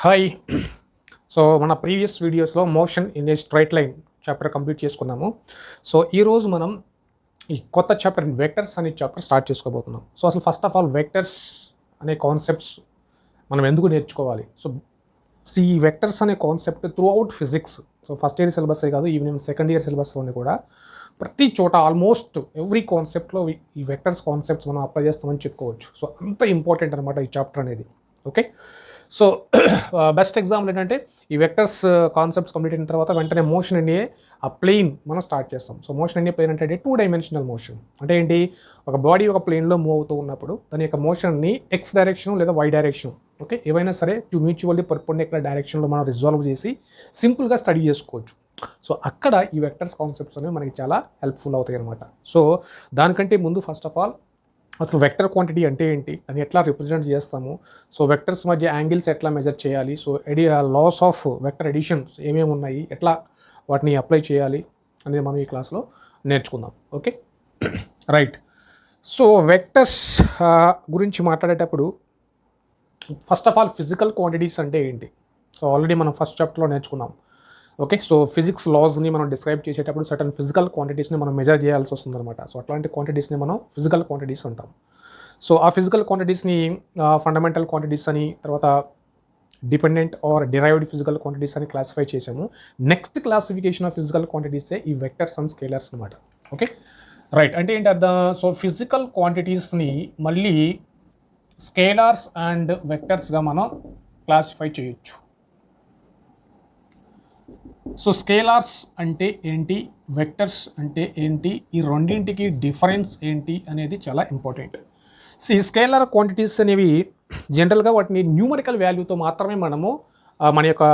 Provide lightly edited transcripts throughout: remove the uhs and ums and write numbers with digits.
Hi. So మన previous వీడియోస్లో motion in a straight line chapter complete చేసుకున్నాము. So ఈరోజు మనం ఈ కొత్త చాప్టర్ వెక్టర్స్ అనే చాప్టర్ స్టార్ట్ చేసుకోబోతున్నాం. సో అసలు ఫస్ట్ ఆఫ్ ఆల్ వెక్టర్స్ అనే కాన్సెప్ట్స్ మనం ఎందుకు నేర్చుకోవాలి? సో ఈ వెక్టర్స్ అనే concept throughout physics, so first year సిలబసే కాదు, ఈవెన్ సెకండ్ ఇయర్ సిలబస్లోనే కూడా ప్రతి చోట ఆల్మోస్ట్ ఎవ్రీ కాన్సెప్ట్లో ఈ వెక్టర్స్ కాన్సెప్ట్స్ మనం అప్లై చేస్తామని చెప్పుకోవచ్చు. సో అంత ఇంపార్టెంట్ అనమాట ఈ చాప్టర్ అనేది. ఓకే, సో బెస్ట్ ఎగ్జాంపుల్ ఏంటంటే ఈ వెక్టర్స్ కాన్సెప్ట్స్ కంప్లీట్ అయిన తర్వాత వెంటనే మోషన్ అనే ఆ ప్లేన్ మనం స్టార్ట్ చేస్తాం. సో మోషన్ అనే ప్లేన్ అంటే 2 డైమెన్షనల్ మోషన్ అంటే ఏంటి? ఒక బాడీ ఒక ప్లేన్లో మూవ్ అవుతూ ఉన్నప్పుడు దాని యొక్క మోషన్ని ఎక్స్ డైరెక్షన్ లేదా వై డైరెక్షన్, ఓకే, ఏవైనా సరే మ్యూచువల్లీ పర్పెండిక్యులర్ డైరెక్షన్లో మనం రిజాల్వ్ చేసి సింపుల్గా స్టడీ చేసుకోవచ్చు. సో అక్కడ ఈ వెక్టర్స్ కాన్సెప్ట్స్ అనేవి మనకి చాలా హెల్ప్ఫుల్ అవుతాయి అనమాట. సో దానికంటే ముందు ఫస్ట్ ఆఫ్ ఆల్ అసలు వెక్టర్ క్వాంటిటీ అంటే ఏంటి, దాన్ని ఎట్లా రిప్రజెంట్ చేస్తాము, సో వెక్టర్స్ మధ్య యాంగిల్స్ ఎట్లా మెజర్ చేయాలి, so laws of vector additions ఏమేమి ఉన్నాయి, ఎట్లా వాటిని అప్లై చేయాలి అనేది మనం ఈ క్లాస్లో నేర్చుకుందాం. Okay, right. సో వెక్టర్స్ గురించి మాట్లాడేటప్పుడు first of all physical quantities అంటే ఏంటి? సో ఆల్రెడీ మనం ఫస్ట్ చాప్టర్లో నేర్చుకున్నాం. ఓకే, సో ఫిజిక్స్ లాస్ని మనం డిస్క్రైబ్ చేసేటప్పుడు సర్టన్ ఫిజికల్ క్వాంటిటీస్ని మనం మెజర్ చేయాల్సి వస్తుంది అనమాట. సో అట్లాంటి క్వాంటిటీస్ని మనం ఫిజికల్ క్వాంటిటీస్ అంటాం. సో ఆ ఫిజికల్ క్వాంటిటీస్ని ఫండమెంటల్ క్వాంటిటీస్ అని, తర్వాత dependent are derived physical quantities అని క్లాసిఫై చేసాము. నెక్స్ట్ క్లాసిఫికేషన్ ఆఫ్ ఫిజికల్ క్వాంటిటీసే ఈ వెక్టర్స్ అండ్ స్కేలర్స్ అనమాట. Okay, right. అంటే ఏంటి అర్థం? సో ఫిజికల్ క్వాంటిటీస్ని మళ్ళీ స్కేలార్స్ అండ్ వెక్టర్స్గా మనం క్లాసిఫై చేయొచ్చు. సో స్కేలార్స్ అంటే ఏంటి, వెక్టర్స్ అంటే ఏంటి, ఈ రెండింటికి డిఫరెన్స్ ఏంటి అనేది చాలా ఇంపార్టెంట్. ఈ స్కేలార్ క్వాంటిటీస్ అనేవి జనరల్గా వాటిని న్యూమరికల్ వాల్యూతో మాత్రమే మనము మన యొక్క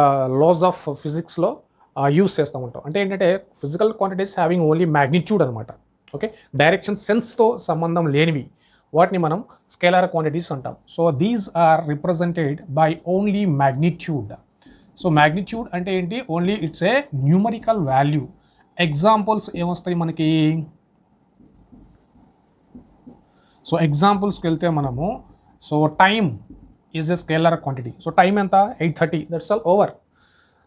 లాస్ ఆఫ్ ఫిజిక్స్లో యూస్ చేస్తూ ఉంటాం. అంటే ఏంటంటే physical quantities having only magnitude అనమాట. ఓకే, డైరెక్షన్ సెన్స్తో సంబంధం లేనివి వాటిని మనం స్కేలార్ క్వాంటిటీస్ అంటాం. So these are represented by only magnitude. So magnitude అంటే ఏంటి? Only it's a numerical value. Examples ఏమొస్తాయి మనకి? సో ఎగ్జాంపుల్స్కి వెళ్తే మనము, so time is a scalar quantity. So time ఎంత? 8:30, that's all over.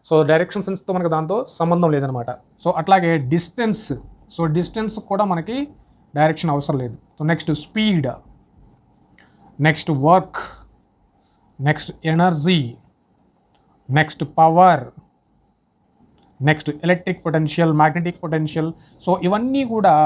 So direction సెన్స్తో మనకు దాంతో సంబంధం లేదనమాట. సో అట్లాగే డిస్టెన్స్, సో డిస్టెన్స్ కూడా మనకి డైరెక్షన్ అవసరం లేదు. So next speed, next work, next energy, next power, next electric potential, magnetic potential. So ఇవన్నీ కూడా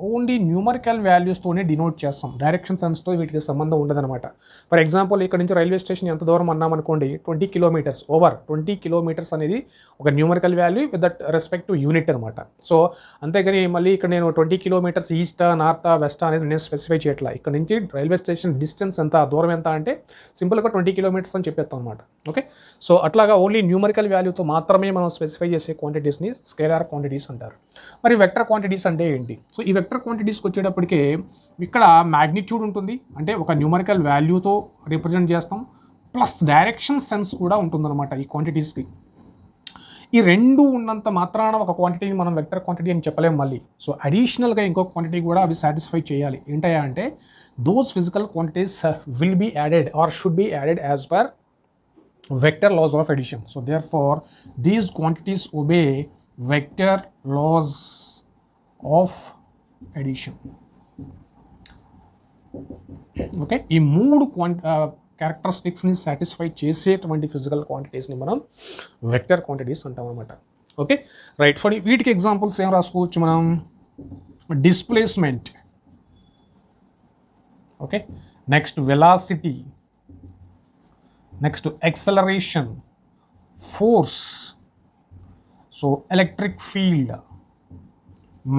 ఓన్లీ న్యూమరికల్ వాల్యూస్తోనే డినోట్ చేస్తాం. డైరెక్షన్ సెన్స్తో వీటికి సంబంధం ఉండదన్నమాట. ఫర్ ఎగ్జాంపుల్ ఇక్కడ నుంచి రైల్వే స్టేషన్ ఎంత దూరం అన్నామనుకోండి, 20 కిలోమీటర్స్, ఓవర్ 20 కిలోమీటర్స్ అనేది ఒక numerical value with that respect to unit అనమాట. సో అంతేగాని మళ్ళీ ఇక్కడ నేను 20 కిలోమీటర్స్ ఈస్టా, నార్తా, వెస్టా అనేది నేను స్పెసిఫై చేయట్లా. ఇక్కడ నుంచి రైల్వే స్టేషన్ డిస్టెన్స్ ఎంత, దూరం ఎంత అంటే సింపుల్గా 20 కిలోమీటర్స్ అని చెప్పేస్తాం అనమాట. ఓకే, సో అట్లాగా ఓన్లీ న్యూమరికల్ వాల్యూతో మాత్రమే మనం స్పెసిఫై చేసే క్వాంటిటీస్ని స్కేలార్ క్వాంటిటీస్ అంటారు. మరి వెక్టర్ క్వాంటిటీస్ అంటే ఏంటి? సో ఈ వెక్టర్ క్వాంటిటీస్కి వచ్చేటప్పటికే ఇక్కడ మ్యాగ్నిట్యూడ్ ఉంటుంది, అంటే ఒక న్యూమరికల్ వాల్యూతో రిప్రజెంట్ చేస్తాం, ప్లస్ డైరెక్షన్ సెన్స్ కూడా ఉంటుందన్నమాట ఈ క్వాంటిటీస్కి. ఈ రెండు ఉన్నంత మాత్రాన ఒక క్వాంటిటీని మనం వెక్టర్ క్వాంటిటీ అని చెప్పలేము మళ్ళీ. సో అడిషనల్గా ఇంకో క్వాంటిటీ కూడా అవి సాటిస్ఫై చేయాలి. ఏంటయ్యా అంటే those physical quantities will be added or should be added as per vector laws of addition. So therefore these quantities obey vector laws of addition. Okay, ఈ మూడు క్యారెక్టరిస్టిక్స్ని సాటిస్ఫై చేసేటువంటి ఫిజికల్ క్వాంటిటీస్ని మనం vector quantities అంటాం అనమాట. Okay, right. For వీటికి examples ఏం రాసుకోవచ్చు మనం? Displacement, okay, next velocity, next acceleration, force, so electric field,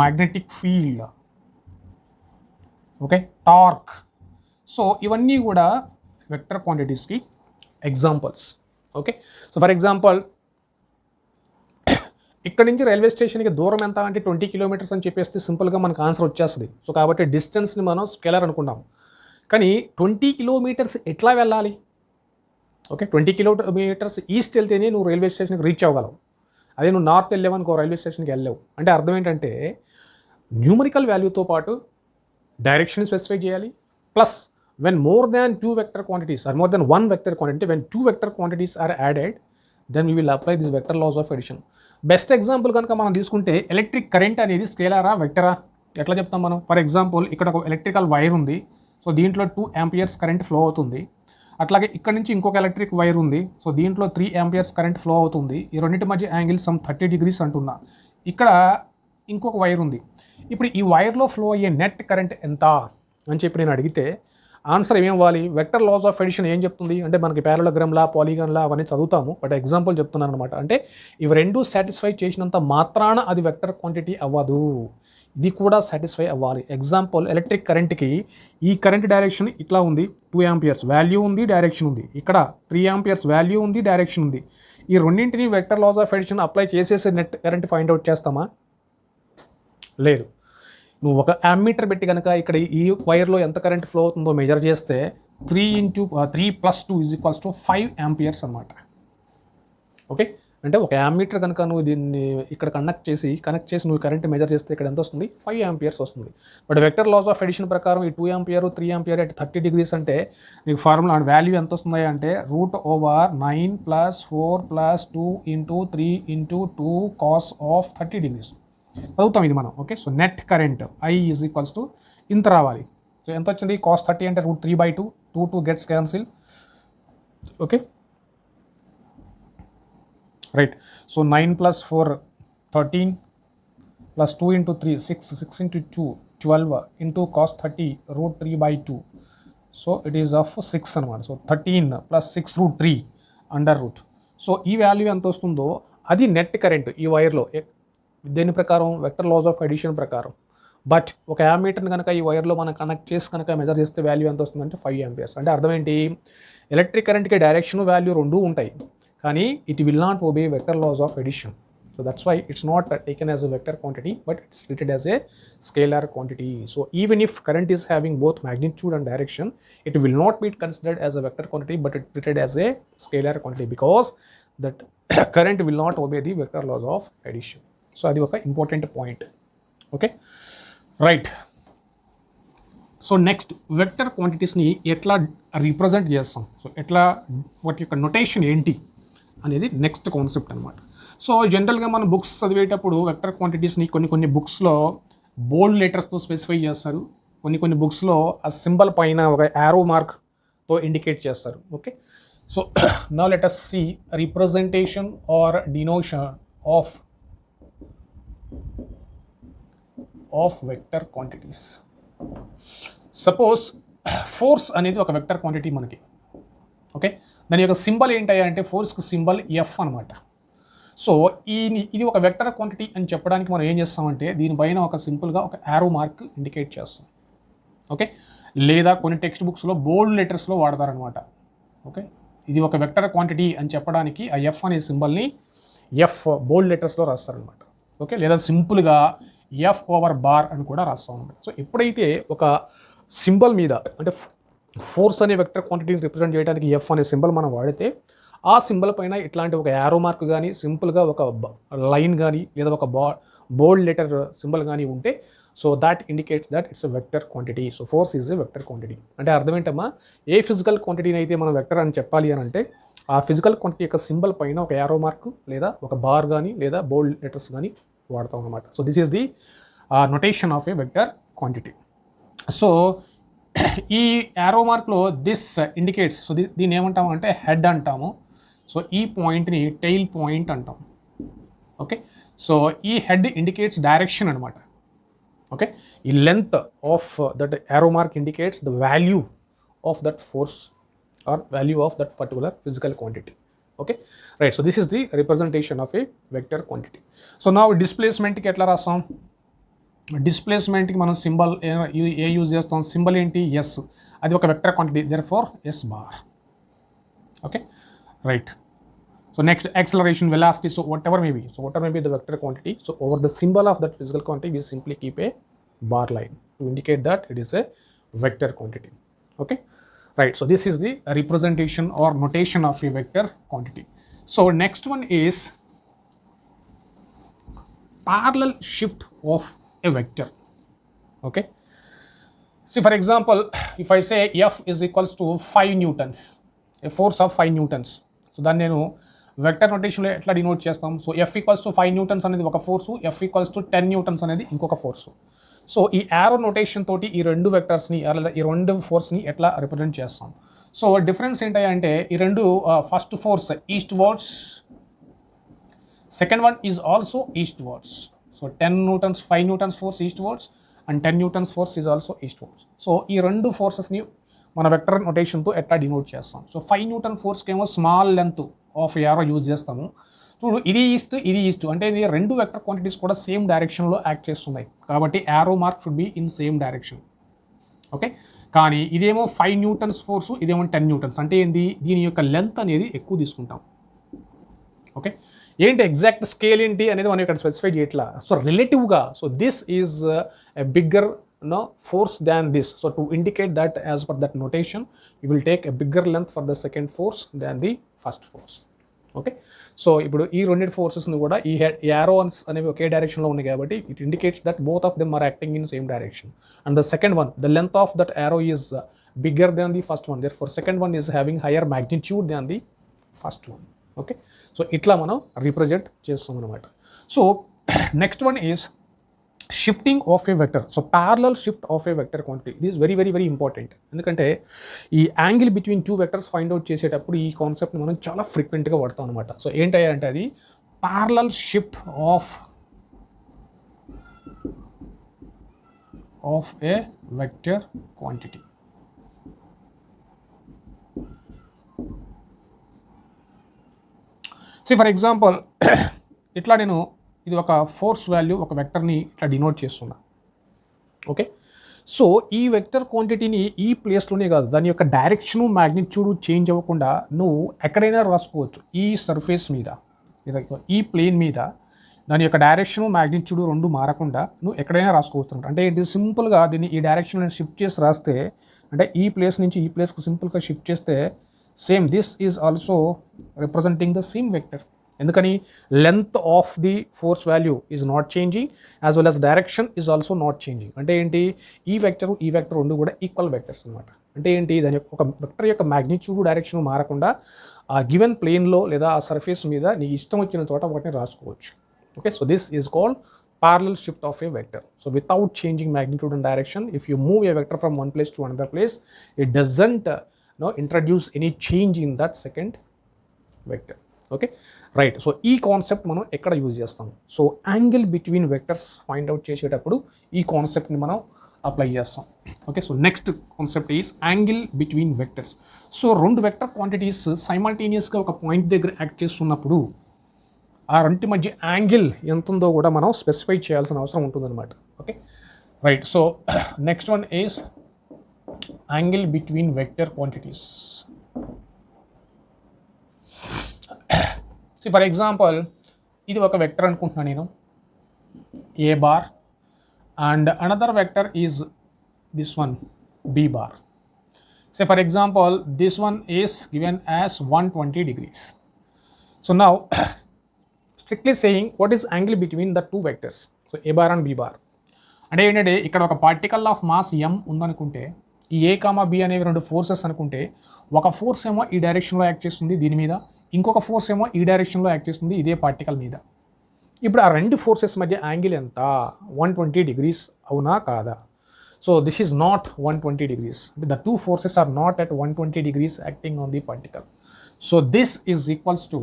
magnetic field, okay, torque. So ఇవన్నీ కూడా వెక్టర్ క్వాంటిటీస్కి examples. Okay, so for example ఇక్కడ నుంచి రైల్వే స్టేషన్కి దూరం ఎంత అంటే 20 కిలోమీటర్స్ అని చెప్పేస్తే సింపుల్గా మనకు ఆన్సర్ వచ్చేస్తుంది. సో కాబట్టి డిస్టెన్స్ని మనం స్కేలర్ అనుకుంటాం. కానీ 20 కిలోమీటర్స్ ఎట్లా వెళ్ళాలి? ఓకే, 20 కిలోమీటర్స్ ఈస్ట్ వెళ్తేనే నువ్వు రైల్వే స్టేషన్కి రీచ్ అవ్వగలవు. అదే నువ్వు నార్త్ వెళ్ళావనుకో రైల్వే స్టేషన్కి వెళ్ళలేవు. అంటే అర్థం ఏంటంటే న్యూమరికల్ వాల్యూతో పాటు డైరెక్షన్ స్పెసిఫై చేయాలి, plus when more than two vector quantities or more than one vector quantity, when two vector quantities are added, then we will apply this vector laws of addition. Best example కనుక మనం తీసుకుంటే electric current అనేది స్కేలారా వెక్టరా ఎట్లా చెప్తాం మనం? For example ఇక్కడ ఒక electrical wire ఉంది, సో దీంట్లో 2 amperes కరెంట్ ఫ్లో అవుతుంది. అట్లాగే ఇక్కడ నుంచి ఇంకొక ఎలక్ట్రిక్ వైర్ ఉంది, సో దీంట్లో 3 amperes కరెంట్ ఫ్లో అవుతుంది. ఈ రెండింటి మధ్య యాంగిల్ సమ్ 30 degrees అంటున్నా. ఇక్కడ ఇంకొక వైర్ ఉంది. ఇప్పుడు ఈ వైర్లో ఫ్లో అయ్యే నెట్ కరెంట్ ఎంత అని చెప్పి నేను అడిగితే ఆన్సర్ ఏమేమి ఇవ్వాలి? వెక్టర్ లాస్ ఆఫ్ అడిషన్ ఏం చెప్తుంది అంటే మనకి ప్యారలోగ్రామ్ లా, పాలిగాన్ లా అవన్నీ చదువుతాము, బట్ ఎగ్జాంపుల్ చెప్తున్నాను అనమాట. అంటే ఇవి రెండు సాటిస్ఫై చేసినంత మాత్రాన అది వెక్టర్ క్వాంటిటీ అవ్వదు, ఇది కూడా సాటిస్ఫై అవ్వాలి. ఎగ్జాంపుల్ ఎలక్ట్రిక్ కరెంట్కి ఈ కరెంట్ డైరెక్షన్ ఇట్లా ఉంది, 2 amperes వాల్యూ ఉంది, డైరెక్షన్ ఉంది. ఇక్కడ 3 amperes వాల్యూ ఉంది, డైరెక్షన్ ఉంది. ఈ రెండింటిని vector laws of addition apply చేసేసి నెట్ కరెంట్ ఫైండ్ అవుట్ చేస్తామా? లేదు. నువ్వు ఒక యామ్మీటర్ పెట్టి కనుక ఇక్కడ ఈ వైర్లో ఎంత కరెంట్ ఫ్లో అవుతుందో మెజర్ చేస్తే 3 + 2 = 5 amperes అనమాట. ఓకే, అంటే ఒక యామ్మీటర్ కనుక నువ్వు దీన్ని ఇక్కడ కనెక్ట్ చేసి నువ్వు కరెంట్ మెజర్ చేస్తే ఇక్కడ ఎంత వస్తుంది? 5 amperes వస్తుంది. But vector laws of addition ప్రకారం ఈ 2 ampere 3 ampere at 30 degrees అంటే నీకు ఫార్ములా వాల్యూ ఎంత వస్తుంది అంటే √9 + 4 + 2 × 3 × 2 cos of 30 degrees చదువుతాం ఇది మనం. Okay, so net current I = ఇంత రావాలి. సో ఎంత వచ్చింది? cos 30 అంటే √3/2, 2 gets cancel. Okay, right. So 9 + 4 13 + 2 × 3 6 6 × 2 12 × cos 30 √3/2. So it is of 6 అనమాట. సో 13 + 6 √3 √. సో ఈ వాల్యూ ఎంత వస్తుందో అది నెట్ కరెంట్ ఈ వైర్లో. దేని ప్రకారం? వెక్టర్ లాస్ ఆఫ్ అడిషన్ ప్రకారం. బట్ ఒక యామ్మీటర్ని కనుక ఈ వైర్లో మనం కనెక్ట్ చేసి కనుక మెజర్ చేస్తే వాల్యూ ఎంత వస్తుందంటే 5 amperes. అంటే అర్థం ఏంటి? ఎలక్ట్రిక్ కరెంట్కి డైరెక్షన్ వాల్యూ రెండూ ఉంటాయి, కానీ it will not obey vector laws of addition. So that's why it's not taken as a vector quantity, but it's treated as a scalar quantity. So even if current is having both magnitude and direction, it will not be considered as a vector quantity, but it treated as a scalar quantity because that current will not obey the vector laws of addition. So అది ఒక important point. Okay, right. So next vector క్వాంటిటీస్ని ఎట్లా represent చేస్తాం, so ఎట్లా వాటి యొక్క notation ఏంటి అనేది నెక్స్ట్ కాన్సెప్ట్ అనమాట. సో జనరల్గా మనం బుక్స్ చదివేటప్పుడు వెక్టర్ క్వాంటిటీస్ని కొన్ని బుక్స్లో బోల్డ్ లెటర్స్తో స్పెసిఫై చేస్తారు, కొన్ని బుక్స్లో ఆ సింబల్ పైన ఒక యారో మార్క్తో ఇండికేట్ చేస్తారు. Okay, so now let us see representation or denotation of vector quantities. Suppose force అనేది ఒక వెక్టర్ క్వాంటిటీ మనకి. ఓకే, దాని యొక్క సింబల్ ఏంటయ్యా అంటే ఫోర్స్కి సింబల్ F అనమాట. సో ఇది ఒక వెక్టర్ క్వాంటిటీ అని చెప్పడానికి మనం ఏం చేస్తామంటే దీనిపైన ఒక సింపుల్గా ఒక యారో మార్క్ ఇండికేట్ చేస్తాం. ఓకే, లేదా కొన్ని టెక్స్ట్ బుక్స్లో బోల్డ్ లెటర్స్లో వాడతారనమాట. ఓకే, ఇది ఒక వెక్టర్ క్వాంటిటీ అని చెప్పడానికి ఆ F అనే సింబల్ని F బోల్డ్ లెటర్స్లో రాస్తారనమాట. ఓకే, లేదా సింపుల్గా F/బార్ అని కూడా రాస్తాం అనమాట. సో ఎప్పుడైతే ఒక సింబల్ మీద అంటే ఫోర్స్ అనే వెక్టర్ క్వాంటిటీని రిప్రజెంట్ చేయడానికి F అనే సింబల్ మనం వాడితే ఆ సింబల్ పైన ఇట్లాంటి ఒక యారో మార్క్ కానీ సింపుల్గా ఒక లైన్ కానీ లేదా ఒక బోల్డ్ లెటర్ సింబల్ కానీ ఉంటే so that indicates that it's a vector quantity. So force is a vector quantity. అంటే అర్థం ఏంటమ్మా, ఏ ఫిజికల్ క్వాంటిటీని అయితే మనం వెక్టర్ అని చెప్పాలి అని అంటే ఆ ఫిజికల్ క్వాంటిటీ యొక్క సింబల్ పైన ఒక యారో మార్క్ లేదా ఒక బార్ కానీ లేదా బోల్డ్ లెటర్స్ కానీ వాడతాం అనమాట. So this is the notation of a vector quantity. So ఈ యారో మార్క్లో దిస్ ఇండికేట్స్, సో దీన్ని ఏమంటాము అంటే హెడ్ అంటాము. సో ఈ పాయింట్ని టెయిల్ పాయింట్ అంటాం. ఓకే, సో ఈ హెడ్ ఇండికేట్స్ డైరెక్షన్ అనమాట. ఓకే, ఈ length of that arrow mark indicates the value of that force or value of that particular physical quantity. Okay, right. So this is the representation of a vector quantity. So నా డిస్ప్లేస్మెంట్కి ఎట్లా రాస్తాం? డిస్ప్లేస్మెంట్కి మనం symbol ఏ use చేస్తాం? Symbol ఏంటి? Yes. అది ఒక vector quantity, therefore S/. Okay, right. So next acceleration, velocity, so whatever may be the vector quantity, so over the symbol of that physical quantity we simply keep a bar line to indicate that it is a vector quantity. Okay, right. So this is the representation or notation of a vector quantity. So next one is parallel shift of a vector. Okay, See, for example, if I say F is equals to 5 newtons, a force of 5 newtons. So దాన్ని నేను vector నోటేషన్లో ఎట్లా denote చేస్తాం? So F equals to 5 newtons అనేది ఒక force, F equals to 10 newtons అనేది ఇంకొక force. So ఈ యారో నోటేషన్ తోటి ఈ రెండు వెక్టర్స్ని లేదా ఈ రెండు ఫోర్స్ని ఎట్లా రిప్రజెంట్ చేస్తాం? సో డిఫరెన్స్ ఏంటంటే ఈ రెండు first force eastwards, second one is also eastwards. So 10 newtons 5 newtons force eastwards and 10 newtons force is also eastwards. So ఈ రెండు ఫోర్సెస్ని మన వెక్టర్ నోటేషన్తో ఎట్లా డినోట్ చేస్తాం? సో 5 న్యూటన్ ఫోర్స్కి ఏమో small length of arrow use చేస్తాము. చూడు, ఇది east అంటే ఇది రెండు వెక్టర్ క్వాంటిటీస్ కూడా సేమ్ డైరెక్షన్లో యాక్ట్ చేస్తున్నాయి కాబట్టి arrow mark should be in same direction. Okay, కానీ ఇదేమో 5 న్యూటన్స్ ఫోర్సు, ఇదేమో 10 న్యూటన్స్. అంటే ఏంది, దీని యొక్క లెంత్ అనేది ఎక్కువ తీసుకుంటాం. ఓకే, ఏంటి ఎగ్జాక్ట్ స్కేల్ ఏంటి అనేది మనం ఇక్కడ స్పెసిఫై చేయట్లా. సో రిలేటివ్గా, so this is a bigger force than this. So to indicate that as per that notation, you will take a bigger length for the second force than the first force. Okay, so ఇప్పుడు ఈ రెండు ఫోర్సెస్ని కూడా ఈ యారోన్స్ అనేవి ఒకే డైరెక్షన్లో ఉన్నాయి కాబట్టి it indicates that both of them are acting in same direction. And the second one, the length of that arrow is bigger than the first one, therefore second one is having higher magnitude than the first one. Okay, so ఇట్లా మనం represent చేస్తాం అనమాట. సో next one is shifting of a vector. So parallel shift of a vector quantity, it is very very very important. ఎందుకంటే ఈ angle between two vectors find out చేసేటప్పుడు ఈ కాన్సెప్ట్ని మనం చాలా ఫ్రీక్వెంట్గా వాడతాం అనమాట. సో ఏంటంటే అది parallel shift of a vector quantity. See for example, ఇట్లా నేను ఇది ఒక ఫోర్స్ వాల్యూ ఒక వెక్టర్ని ఇట్లా డినోట్ చేస్తున్నా. ఓకే, సో ఈ వెక్టర్ క్వాంటిటీని ఈ ప్లేస్లోనే కాదు, దాని యొక్క డైరెక్షను మ్యాగ్నిట్యూడ్ చేంజ్ అవ్వకుండా నువ్వు ఎక్కడైనా రాసుకోవచ్చు. ఈ సర్ఫేస్ మీద, ఈ ప్లేన్ మీద దాని యొక్క డైరెక్షను మ్యాగ్నిట్యూడ్ రెండు మారకుండా నువ్వు ఎక్కడైనా రాసుకోవచ్చు. అంటే ఇది సింపుల్గా దీన్ని ఈ డైరెక్షన్లో షిఫ్ట్ చేసి రాస్తే, అంటే ఈ ప్లేస్ నుంచి ఈ ప్లేస్కి సింపుల్గా షిఫ్ట్ చేస్తే same this is also representing the same vector. ఎందుకని length of the force value is not changing as well as direction is also not changing. అంటే ఏంటి, ఈ వెక్టర్ రెండు కూడా ఈక్వల్ వెక్టర్స్ అనమాట. అంటే ఏంటి, దాని యొక్క ఒక వెక్టర్ యొక్క మ్యాగ్నిట్యూడ్ డైరెక్షన్ మారకుండా ఆ గివెన్ ప్లేన్లో లేదా ఆ సర్ఫేస్ మీద నీకు ఇష్టం వచ్చిన చోట వాటిని రాసుకోవచ్చు. Okay, so this is called parallel shift of a vector. So without changing magnitude and direction, if you move a vector from one place to another place, it doesn't introduce any change in that second vector. Okay, right. So ఈ concept మనం ఎక్కడ use చేస్తాం? So angle between vectors find out చేసేటప్పుడు ఈ కాన్సెప్ట్ని మనం apply చేస్తాం. Okay, so next concept is angle between vectors. So రెండు వెక్టర్ క్వాంటిటీస్ సైమల్టేనియస్గా ఒక పాయింట్ దగ్గర యాక్ట్ చేస్తున్నప్పుడు ఆ రెంటి మధ్య యాంగిల్ ఎంత ఉందో కూడా మనం స్పెసిఫై చేయాల్సిన అవసరం ఉంటుందన్నమాట. Okay, right. So next one is angle between vector quantities. So for example, ఇది ఒక వెక్టర్ అనుకుంటున్నాను నేను, A bar, and another vector is this one, B bar. So for example, this one is given as 120 degrees. సో నౌ strictly saying what is angle between the two vectors, so a bar and b bar. అంటే ఏంటంటే ఇక్కడ ఒక particle of mass m ఉందనుకుంటే, ఈ a comma b అనేవి రెండు forces అనుకుంటే, ఒక ఫోర్స్ ఏమో ఈ డైరెక్షన్లో యాక్ట్ చేస్తుంది దీని మీద, ఇంకొక ఫోర్స్ ఏమో ఈ డైరెక్షన్లో యాక్ట్ చేస్తుంది ఇదే పార్టికల్ మీద. ఇప్పుడు ఆ రెండు ఫోర్సెస్ మధ్య యాంగిల్ ఎంత? 120 degrees, అవునా కాదా? So this is not 120 degrees. The two forces are not at 120 degrees acting on the particle. So this is equals to,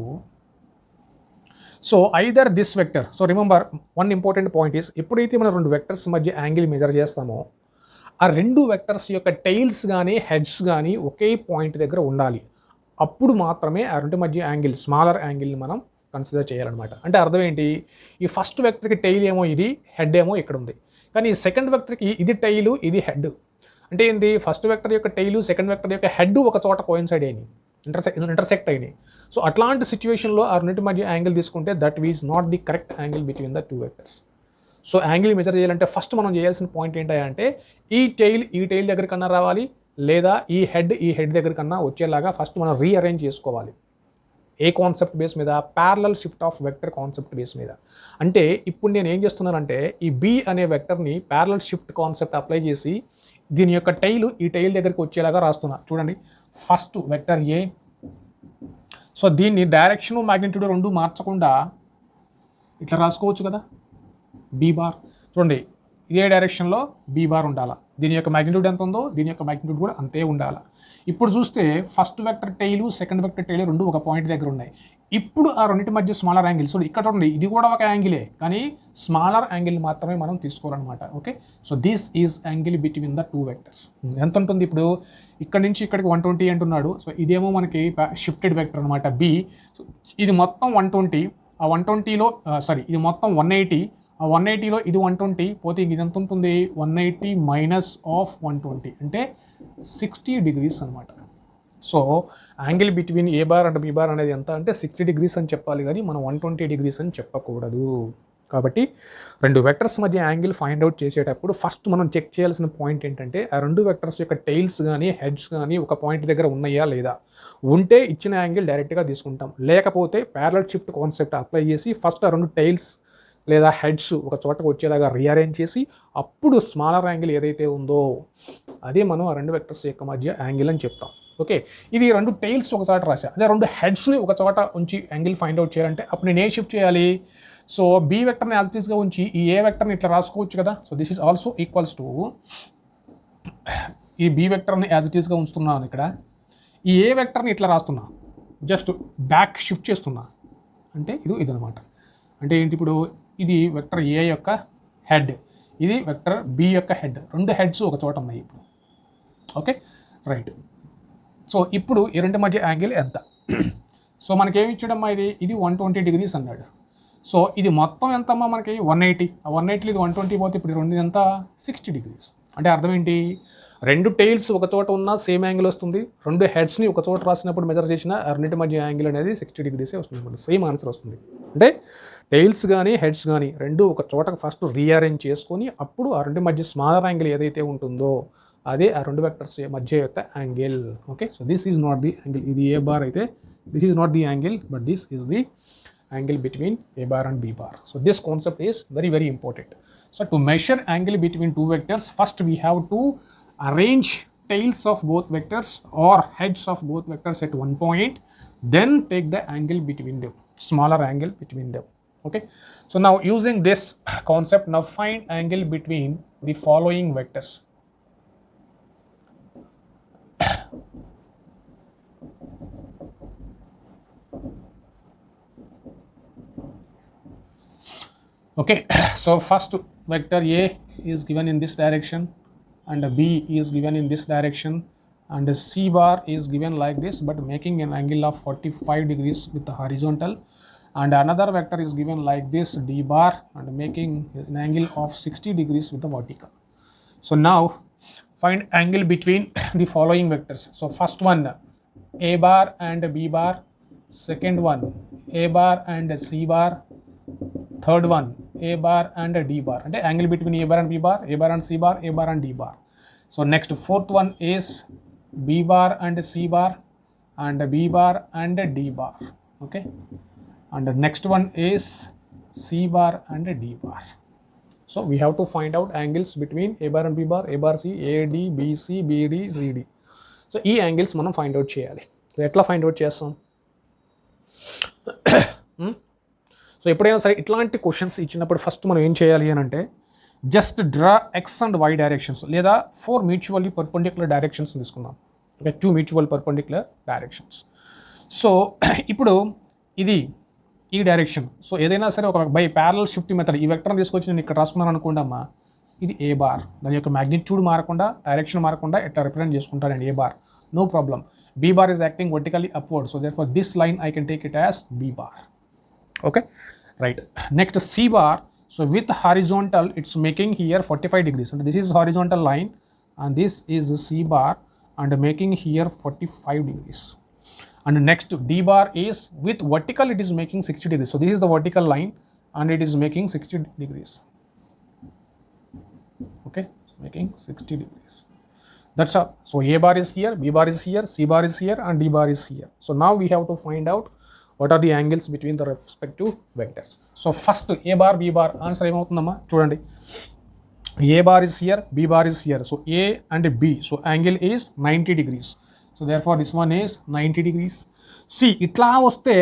so either this vector. So remember one important point is, ఎప్పుడైతే మనం రెండు vectors మధ్య angle measure చేస్తామో ఆ రెండు vectors యొక్క tiles కానీ heads కానీ ఒకే పాయింట్ దగ్గర ఉండాలి. అప్పుడు మాత్రమే ఆ రెండు మధ్య యాంగిల్, స్మాలర్ యాంగిల్ని మనం కన్సిడర్ చేయాలన్నమాట. అంటే అర్థం ఏంటి, ఈ ఫస్ట్ వెక్టర్కి టైల్ ఏమో ఇది, హెడ్ ఏమో ఇక్కడ ఉంది, కానీ ఈ సెకండ్ వెక్టర్కి ఇది టైలు ఇది హెడ్. అంటే ఏంటి, ఫస్ట్ వెక్టర్ యొక్క టైలు సెకండ్ వెక్టర్ యొక్క హెడ్ ఒక చోట కోయిన్సైడ్ అయినాయి, ఇంటర్సెక్ట్ అయినాయి. సో అట్లాంటి సిచ్యువేషన్లో ఆ రెండింటి మధ్య యాంగిల్ తీసుకుంటే that is not the correct angle between the two vectors. So angle measure చేయాలంటే ఫస్ట్ మనం చేయాల్సిన పాయింట్ ఏంటంటే ఈ టైల్ దగ్గర కన్నా రావాలి, లేదా ఈ హెడ్ దగ్గర కన్నా వచ్చేలాగా ఫస్ట్ మనం రీఅరేంజ్ చేసుకోవాలి. ఏ కాన్సెప్ట్ బేస్ మీద? Parallel shift of vector concept base మీద. అంటే ఇప్పుడు నేను ఏం చేస్తున్నానంటే ఈ బి అనే వెక్టర్ని ప్యారలల్ షిఫ్ట్ కాన్సెప్ట్ అప్లై చేసి దీని యొక్క టైల్ ఈ టైల్ దగ్గరికి వచ్చేలాగా రాస్తున్నా. చూడండి, ఫస్ట్ వెక్టర్ ఏ, సో దీన్ని డైరెక్షన్ మ్యాగ్నిట్యూడ్ రెండు మార్చకుండా ఇట్లా రాసుకోవచ్చు కదా, బీ బార్. చూడండి, ఇదే డైరెక్షన్లో బీ బార్ ఉండాలి. దీని యొక్క మ్యాగ్నిట్యూడ్ ఎంత ఉందో దీని యొక్క మ్యాగ్నిట్యూడ్ కూడా అంతే ఉండాలి. ఇప్పుడు చూస్తే ఫస్ట్ వెక్టర్ టైలు సెకండ్ వెక్టర్ టైలు రెండు ఒక పాయింట్ దగ్గర ఉన్నాయి. ఇప్పుడు ఆ రెండింటి మధ్య స్మాలర్ యాంగిల్, సో ఇక్కడ ఉంది, ఇది కూడా ఒక యాంగిలే కానీ స్మాలర్ యాంగిల్ మాత్రమే మనం తీసుకోవాలన్నమాట. Okay, so this is angle between the two vectors. ఎంత ఉంటుంది? ఇప్పుడు ఇక్కడ నుంచి ఇక్కడికి 120 అంటున్నాడు. సో ఇదేమో మనకి షిఫ్టెడ్ వెక్టర్ అనమాట బి. సో ఇది మొత్తం 120, ఆ 120లో ఇది మొత్తం 180, ఆ 180లో ఇది 120 పోతే ఇది ఎంత ఉంటుంది? 180 మైనస్ ఆఫ్ 120 అంటే 60 డిగ్రీస్ అనమాట. So angle between A bar and B bar అనేది ఎంత అంటే 60 డిగ్రీస్ అని చెప్పాలి కానీ మనం 120 డిగ్రీస్ అని చెప్పకూడదు. కాబట్టి రెండు వెక్టర్స్ మధ్య యాంగిల్ ఫైండ్ అవుట్ చేసేటప్పుడు ఫస్ట్ మనం చెక్ చేయాల్సిన పాయింట్ ఏంటంటే ఆ రెండు వెక్టర్స్ యొక్క టైల్స్ కానీ హెడ్స్ కానీ ఒక పాయింట్ దగ్గర ఉన్నాయా లేదా. ఉంటే ఇచ్చిన యాంగిల్ డైరెక్ట్గా తీసుకుంటాం, లేకపోతే ప్యారలల్ షిఫ్ట్ కాన్సెప్ట్ అప్లై చేసి ఫస్ట్ ఆ రెండు టైల్స్ లేదా హెడ్స్ ఒక చోటకు వచ్చేలాగా రీఅరేంజ్ చేసి అప్పుడు స్మాలర్ యాంగిల్ ఏదైతే ఉందో అదే మనం ఆ రెండు వెక్టర్స్ యొక్క మధ్య యాంగిల్ అని చెప్తాం. ఓకే, ఇది రెండు టైల్స్ ఒక చోట రాశా, అదే రెండు హెడ్స్ని ఒక చోట ఉంచి యాంగిల్ ఫైండ్ అవుట్ చేయాలంటే అప్పుడు నేను ఏ షిఫ్ట్ చేయాలి? సో బి వెక్టర్ని యాజ్ ఇట్ ఈస్గా ఉంచి ఈ ఏ వెక్టర్ని ఇట్లా రాసుకోవచ్చు కదా. So this is also equals to ఈ బి వెక్టర్ని యాజ్ ఇట్ ఈస్గా ఉంచుతున్నాను ఇక్కడ, ఈ ఏ వెక్టర్ని ఇట్లా రాస్తున్నా, జస్ట్ బ్యాక్ షిఫ్ట్ చేస్తున్నా, అంటే ఇది అనమాట. అంటే ఏంటి? ఇప్పుడు ఇది వెక్టర్ ఏ యొక్క హెడ్, ఇది వెక్టర్ బి యొక్క హెడ్, రెండు హెడ్స్ ఒక చోట ఉన్నాయి ఇప్పుడు. Okay, right. సో ఇప్పుడు ఈ రెండు మధ్య యాంగిల్ ఎంత? సో మనకేమి ఇచ్చాడమ్మా? ఇది 120 డిగ్రీస్ అన్నాడు. సో ఇది మొత్తం ఎంతమ్మా మనకి? 180. ఆ 180 ఇది 120 పోతే ఇప్పుడు రెండు ఎంత? 60 డిగ్రీస్. అంటే అర్థం ఏంటి? రెండు టైల్స్ ఒక చోట ఉన్న సేమ్ యాంగిల్ వస్తుంది, రెండు హెడ్స్ని ఒక చోట రాసినప్పుడు మెజర్ చేసిన రెండింటి మధ్య యాంగిల్ అనేది 60 డిగ్రీసే వస్తుంది అనమాట. సేమ్ ఆన్సర్ వస్తుంది. అంటే టైల్స్ కానీ హెడ్స్ కానీ రెండు ఒక చోటకు ఫస్ట్ రీఅరేంజ్ చేసుకొని అప్పుడు ఆ రెండు మధ్య స్మాలర్ యాంగిల్ ఏదైతే ఉంటుందో అదే ఆ రెండు వెక్టర్స్ మధ్య యొక్క angle. Okay, so this is not the angle. ఇది ఏ బార్ అయితే this is not the angle, but this is the angle between A bar and B bar. So this concept is very, very important. So to measure angle between two vectors, first we have to arrange tails of both vectors or heads of both vectors at one point, then take the angle between them, smaller angle between them. Okay, so now using this concept, now find angle between the following vectors. Okay, so first vector A is given in this direction and B is given in this direction and C bar is given like this but making an angle of 45 degrees with the horizontal, and another vector is given like this D bar and making an angle of 60 degrees with the vertical. So now find angle between the following vectors. So first one A bar and B bar, second one A bar and C bar, third one A bar and D bar, and angle between A bar and B bar, A bar and C bar, A bar and D bar. So next fourth one is B bar and C bar and B bar and D bar. Okay, and the next one is C bar and D bar. So we have to find out angles between A bar and B bar, A bar C, AD, BC, BD, CD. So ఈ angles మనం find out చేయాలి. So ఎట్లా find out చేస్తాం? So ఎప్పుడైనా సరే ఇట్లాంటి questions ఇచ్చినప్పుడు first మనం ఏం చేయాలి అని అంటే just draw X and Y directions లేదా 4 మ్యూచువల్లీ పర్పెండిక్యులర్ డైరెక్షన్స్ తీసుకున్నాం. Okay, 2 mutual perpendicular directions. So ఇప్పుడు ఇది ఈ డైరెక్షన్. సో ఏదైనా సరే ఒక బై ప్యారలల్ షిఫ్ట్ మెథడ్ ఈ వెక్టర్ని తీసుకొచ్చి నేను ఇక్కడ రాసుకున్నాను అనుకోండి అమ్మా, ఇది ఏ బార్, దాని యొక్క మ్యాగ్నిట్యూడ్ మారకుండా డైరెక్షన్ మారకుండా ఎట్లా రిప్రజెంట్ చేసుకుంటానండి A bar, no problem. B bar is acting vertically upward, so there for this line I can take it as B bar. Okay, right. Next C bar, so with horizontal it's making here 45 degrees and this is horizontal line and this is C bar and making here 45 degrees. And next D bar is with vertical it is making 60 degrees, so this is the vertical line and it is making 60 degrees. Okay, making 60 degrees. That's all. So A bar is here, B bar is here, C bar is here and D bar is here. So now we have to find out what are the angles between the respective vectors. So first A bar B bar answer ఏమవుతుందమ్మా చూడండి. A bar is here, B bar is here. So A and B. So angle is 90 degrees. So therefore this one is 90 degrees. See, ఇట్లా వస్తే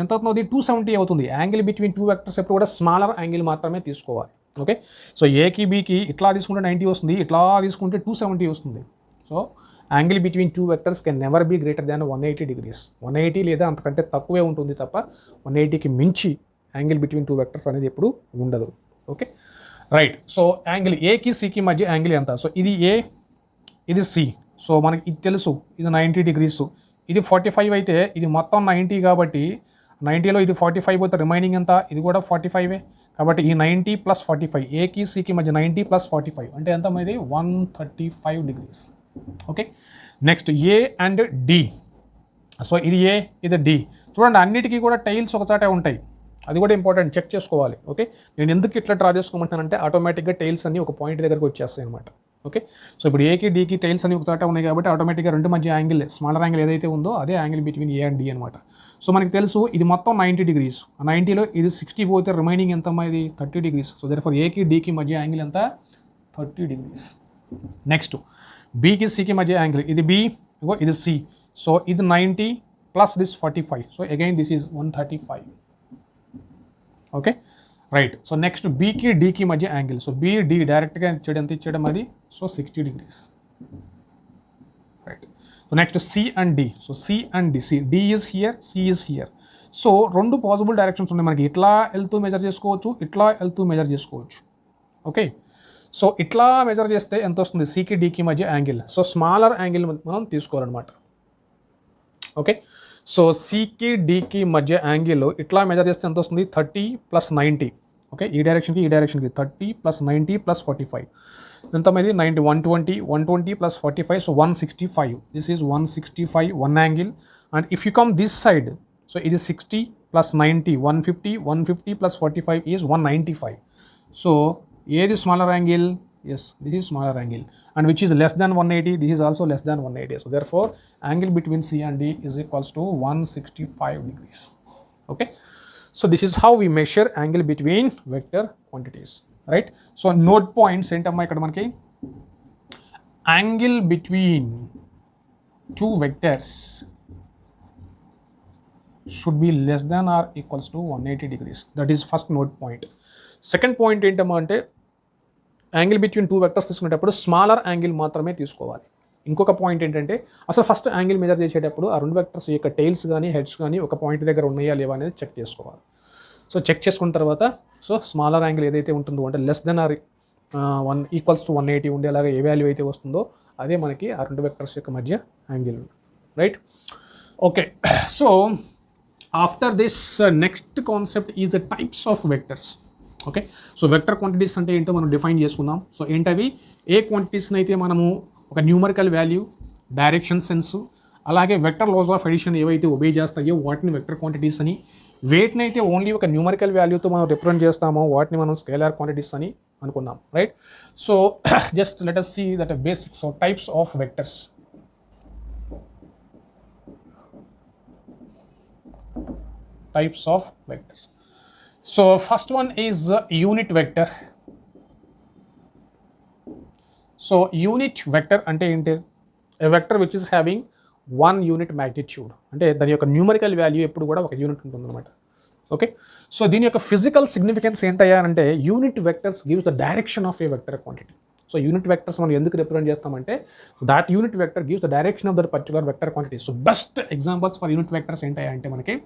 ఎంత అవుతుంది 270 అవుతుంది. Angle between two vectors ఎప్పుడు కూడా smaller angle మాత్రమే తీసుకోవాలి. ఓకే, సో ఏకి బీకి ఇట్లా తీసుకుంటే 90 వస్తుంది, ఇట్లా తీసుకుంటే 270 వస్తుంది. So angle between two vectors can never be greater than 180 degrees. 180 లేదా అంతకంటే తక్కువే ఉంటుంది తప్ప 180కి మించి యాంగిల్ బిట్వీన్ టూ వెక్టర్స్ అనేది ఎప్పుడు ఉండదు. Okay right. సో యాంగిల్ ఏకి సికి మధ్య యాంగిల్ ఎంత? సో ఇది ఏ, ఇది సి. సో మనకి ఇది తెలుసు, ఇది 90 degrees. ఇది 45 అయితే ఇది మొత్తం 90 కాబట్టి 90లో ఇది 45 పోతే రిమైనింగ్ ఎంత? ఇది కూడా 45. కాబట్టి ఈ 90 + 45 ఏకి సికి మధ్య 90 + 45 అంటే ఎంత? ఇది 135 degrees. Okay, next A and D. So ఇది ఏ, ఇది డి. చూడండి అన్నిటికీ కూడా టైల్స్ ఒకచాటే ఉంటాయి, అది కూడా ఇంపార్టెంట్, చెక్ చేసుకోవాలి. ఓకే, నేను ఎందుకు ఇట్లా డ్రా చేసుకోమంటానంటే ఆటోమేటిక్గా టైల్స్ అన్ని ఒక పాయింట్ దగ్గరకు వచ్చేస్తాయి అనమాట. ఓకే, సో ఇప్పుడు ఏకి డీకి టైల్స్ అన్ని ఒకచాట ఉన్నాయి కాబట్టి ఆటోమేటిక్గా రెండు మధ్య యాంగిల్, స్మాలర్ యాంగిల్ ఏదైతే ఉందో అదే angle between A and D అనమాట. సో మనకి తెలుసు ఇది మొత్తం 90 degrees. 90లో ఇది 60 పోతే రిమైనింగ్ ఎంత? ఇది 30 degrees. సో దేర్ఫోర్ ఏకి డీకి మధ్య యాంగిల్ ఎంత? 30 degrees. నెక్స్ట్ బీకి సికి మధ్య యాంగిల్, ఇది బి, ఇగో ఇది సి. సో ఇది 90 + this 45. So again this is 135. Okay right. So next బీకి డీకి మధ్య యాంగిల్. సో బీ డి డైరెక్ట్గా ఇచ్చేయడం ఎంత ఇచ్చేయడం అది? So 60 degrees. Right. So next C and D. So C and D, C D is here, C is here. So రెండు possible directions ఉన్నాయి మనకి, ఇట్లా వెళ్తూ మెజర్ చేసుకోవచ్చు, ఇట్లా వెళ్తూ మెజర్ చేసుకోవచ్చు. ఓకే, సో ఇట్లా మెజర్ చేస్తే ఎంత వస్తుంది? సికి డీకి మధ్య యాంగిల్. సో స్మాలర్ యాంగిల్ మనం తీసుకోవాలన్నమాట. ఓకే, సో సికి డీకి మధ్య యాంగిల్ ఇట్లా మెజర్ చేస్తే ఎంత వస్తుంది? 30 + 90. ఓకే, ఈ డైరెక్షన్కి ఈ డైరెక్షన్కి 30 + 90 + 45 ఎంత? 90, 120, 120 + 45. So 165. This is 165 one angle. And if you come this side, so ఇది 60 + 90, 150, 150 + 45 ఈజ్ 195. సో ఏది smaller angle? Yes, this is smaller angle, and which is less than 180. This is also less than 180. So therefore angle between C and D is equals to 165 degrees. Okay, so this is how we measure angle between vector quantities, right? So note points entama ikkada manaki angle between two vectors should be less than or equals to 180 degrees. That is first note point. Second point entama ante angle between two vectors తీసుకునేటప్పుడు smaller angle మాత్రమే తీసుకోవాలి. ఇంకొక point ఏంటంటే అసలు first angle measure చేసేటప్పుడు ఆ రెండు vectors యొక్క టైల్స్ కానీ హెడ్స్ కానీ ఒక పాయింట్ దగ్గర ఉన్నాయా లేవా అనేది చెక్ చేసుకోవాలి. సో చెక్ చేసుకున్న తర్వాత సో స్మాలర్ యాంగిల్ ఏదైతే ఉంటుందో అంటే లెస్ దెన్ ఆర్ 1 = 180 ఉండేలాగా ఏ వాల్యూ అయితే వస్తుందో అదే మనకి ఆ రెండు వెక్టర్స్ యొక్క మధ్య angle, right? Okay, so after this next concept is the types of vectors. Okay, so vector quantities అంటే ఏంటో మనం డిఫైన్ చేసుకుందాం. సో ఏంటవి? ఏ క్వాంటిటీస్ని అయితే మనము ఒక న్యూమరికల్ వాల్యూ, డైరెక్షన్ సెన్స్, అలాగే వెక్టర్ లాస్ ఆఫ్ ఎడిషన్ ఏవైతే ఒబే చేస్తాయో వాటిని వెక్టర్ క్వాంటిటీస్ అని, వేటిని అయితే ఓన్లీ ఒక న్యూమరికల్ వాల్యూతో మనం రిప్రజెంట్ చేస్తామో వాటిని మనం స్కేలార్ క్వాంటిటీస్ అని అనుకుందాం, right? So just let us see that basic so types of vectors. Types of vectors. So first one is unit vector. So unit vector ante enti? A vector which is having 1 unit magnitude. అంటే దాని యొక్క numerical value ఎప్పుడు కూడా ఒక unit ఉంటుంది అనమాట. Okay, so దీని యొక్క ఫిజికల్ సిగ్నిఫికెన్స్ ఏంటయ్యా అంటే unit vectors gives the direction of a vector quantity. So unit vectors మనం ఎందుకు రిప్రజెంట్ చేస్తామంటే so that unit vector gives the direction of that particular vector quantity. So best examples for unit vectors ఏంటయ్యా అంటే మనకి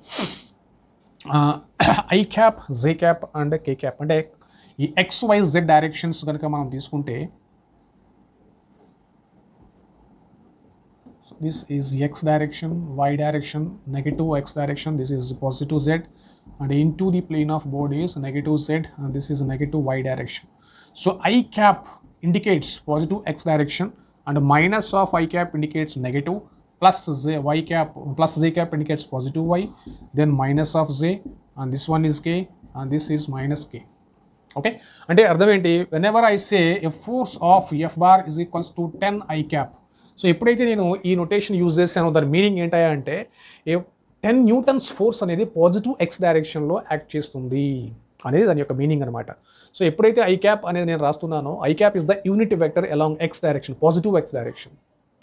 I cap, J cap and K cap. అంటే ఈ XYZ directions కనుక మనం తీసుకుంటే this is x direction, y direction, negative x direction, this is positive z, and into the plane of board is negative z, and this is negative y direction. So I cap indicates positive x direction and minus of I cap indicates negative, plus z cap indicates positive y, then minus of z, and this one is k, and this is minus k. Okay, అంటే అర్థం ఏంటి? whenever I say a force of F bar is equals to 10 I cap. So ఎప్పుడైతే నేను ఈ notation use చేశానో దాని meaning ఏంటంటే 10 newtons force అనేది పాజిటివ్ ఎక్స్ డైరెక్షన్లో యాక్ట్ చేస్తుంది అనేది దాని యొక్క మీనింగ్ అనమాట. సో ఎప్పుడైతే ఐ క్యాప్ అనేది నేను రాస్తున్నానో, I cap is the unit vector along X direction, positive X direction.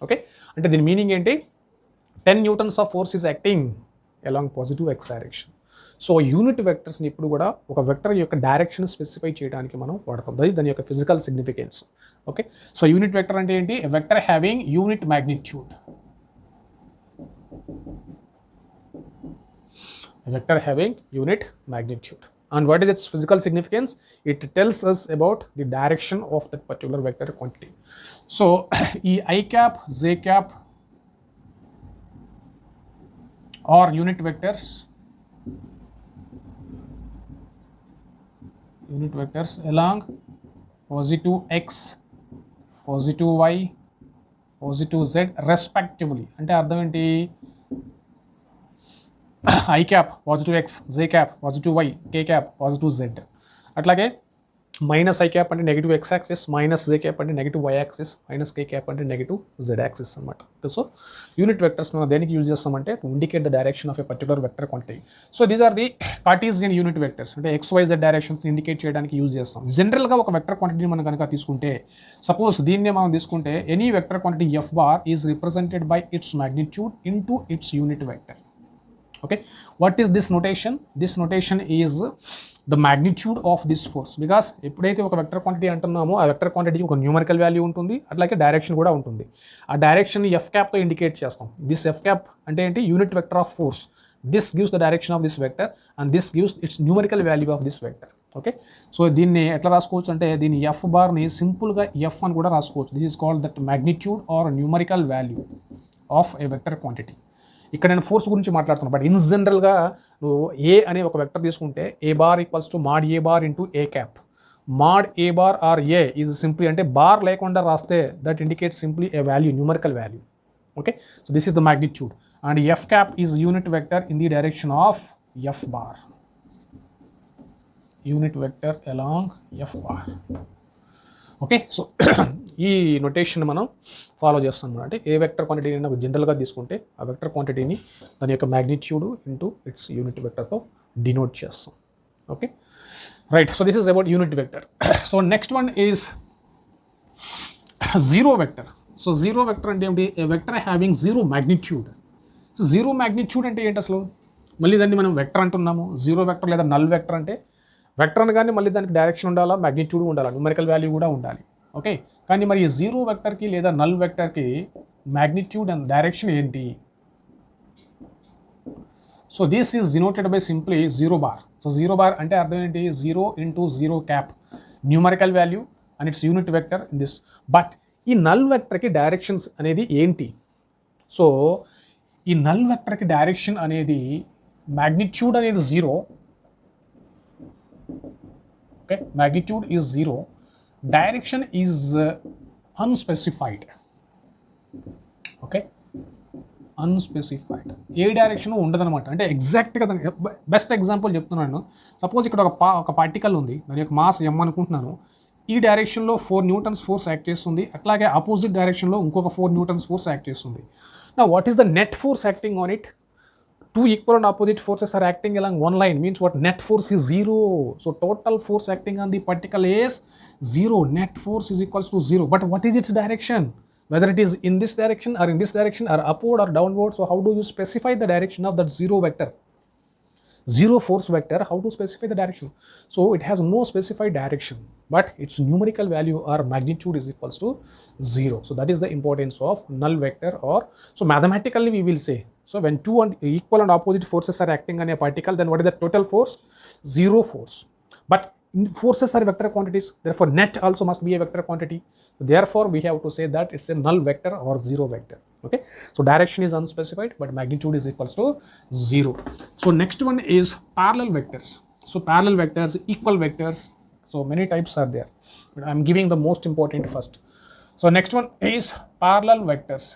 Okay, అంటే దీని మీనింగ్ ఏంటి? 10 newtons of force is acting along positive X direction. So unit వెక్టర్స్ని ఇప్పుడు కూడా ఒక వెక్టర్ యొక్క డైరెక్షన్ స్పెసిఫై చేయడానికి మనం వాడతాం. అది దాని యొక్క physical significance. Okay, so unit vector అంటే ఏంటి? ఎ vector having unit magnitude. A vector having unit magnitude. And what is its physical significance? It tells us about the direction of that particular vector quantity. So E I cap, j cap or unit vectors along positive x, positive y, positive z respectively. అంటే అర్థం ఏంటి? I cap positive X, J cap positive Y, K cap positive Z. అట్లాగే minus I cap అంటే negative X axis, minus J cap అంటే negative Y axis, minus K cap అంటే negative Z axis అనమాట. So unit vectors మనం దేనికి use చేస్తామంటే to indicate the direction of a particular vector quantity. So these are the Cartesian unit vectors, అంటే X Y Z directions indicate చేయడానికి use చేస్తాం. జనరల్గా ఒక వెక్టర్ క్వాంటిటీని మనం కనుక తీసుకుంటే, సపోజ్ దీన్నే మనం తీసుకుంటే, any vector quantity F bar is represented by it's magnitude into its unit vector. Okay, what is this notation? This notation is the magnitude of this force, because ఎప్పుడైతే ఒక వెక్టర్ క్వాంటిటీ అంటున్నామో ఆ vector క్వాంటిటీకి ఒక numerical value ఉంటుంది, అట్లాగే direction కూడా ఉంటుంది. ఆ డైరెక్షన్ ఎఫ్ క్యాప్తో ఇండికేట్ చేస్తాం. దిస్ ఎఫ్ క్యాప్ అంటే ఏంటి? Unit vector of force. This gives the direction of this vector and this gives its numerical value of this vector. Okay, so దీన్ని ఎట్లా రాసుకోవచ్చు అంటే, దీని ఎఫ్ బార్ని సింపుల్గా ఎఫ్ అని కూడా రాసుకోవచ్చు. This is called that magnitude or numerical value of a vector quantity. ఇక్కడ నేను ఫోర్స్ గురించి మాట్లాడుతున్నాను, బట్ ఇన్ జనరల్గా నువ్వు ఏ అనే ఒక వెక్టర్ తీసుకుంటే A bar equals to mod A bar into A cap. Mod A bar or A is simply, అంటే బార్ లేకుండా రాస్తే that indicates simply a value, numerical value. Okay, so this is the magnitude and F cap is unit vector in the direction of F bar. Unit vector along F bar. Okay, so ఈ notation మనం follow చేస్తాం. అంటే ఏ vector క్వాంటిటీని నాకు జనరల్గా తీసుకుంటే ఆ vector క్వాంటిటీని దాని యొక్క మ్యాగ్నిట్యూడ్ ఇంటూ ఇట్స్ యూనిట్ వెక్టర్తో డినోట్ చేస్తాం. Okay, right. So this is about unit vector. So next one is zero vector. So zero vector అంటే ఏంటి? A vector having zero magnitude. So zero magnitude అంటే ఏంటి అసలు? మళ్ళీ దాన్ని మనం వెక్టర్ అంటున్నాము. జీరో వెక్టర్ లేదా నల్ వెక్టర్ అంటే వెక్టర్ అనగానే మళ్ళీ దానికి డైరెక్షన్ ఉండాలా, మ్యాగ్నిట్యూడ్ ఉండాలా, న్యూమరికల్ వాల్యూ కూడా ఉండాలి. ఓకే, కానీ మరి జీరో వెక్టర్కి లేదా నల్ వెక్టర్కి మ్యాగ్నిట్యూడ్ అండ్ డైరెక్షన్ ఏంటి? So this is denoted by simply zero bar. So zero bar అంటే అర్థం ఏంటి? Zero into zero cap, numerical value and it's unit vector in this. But ఈ నల్ వెక్టర్కి డైరెక్షన్స్ అనేది ఏంటి? So ఈ null వెక్టర్కి direction అనేది magnitude అనేది zero. Okay, magnitude is zero, direction is unspecified. Okay, unspecified. A direction ఉండదన్నమాట. అంటే ఎగ్జాక్ట్గా best example చెప్తున్నాను. సపోజ్ ఇక్కడ ఒక పార్టికల్ ఉంది, దాని యొక్క మాస్ m అనుకుంటున్నాను. ఈ డైరెక్షన్లో 4 న్యూటన్స్ ఫోర్స్ యాక్ట్ చేస్తుంది, అట్లాగే ఆపోజిట్ డైరెక్షన్లో ఇంకొక 4 న్యూటన్స్ ఫోర్స్ యాక్ట్ చేస్తుంది. Now what is the net force acting on it? Two equal and opposite forces are acting along one line, means what? Net force is zero. So total force acting on the particle is zero. Net force is equals to zero. But what is its direction? Whether it is in this direction or in this direction or upward or downward. So how do you specify the direction of that zero vector? Zero force vector, how to specify the direction? So it has no specified direction, but its numerical value or magnitude is equals to zero. So that is the importance of null vector. Or so mathematically we will say, so when two equal and opposite forces are acting on a particle, then what is the total force? Zero force. But forces are vector quantities, therefore net also must be a vector quantity. Therefore we have to say that it's a null vector or zero vector. Okay, so direction is unspecified but magnitude is equals to zero. So next one is parallel vectors. So parallel vectors, equal vectors, so many types are there, but I'm giving the most important first. So next one is parallel vectors.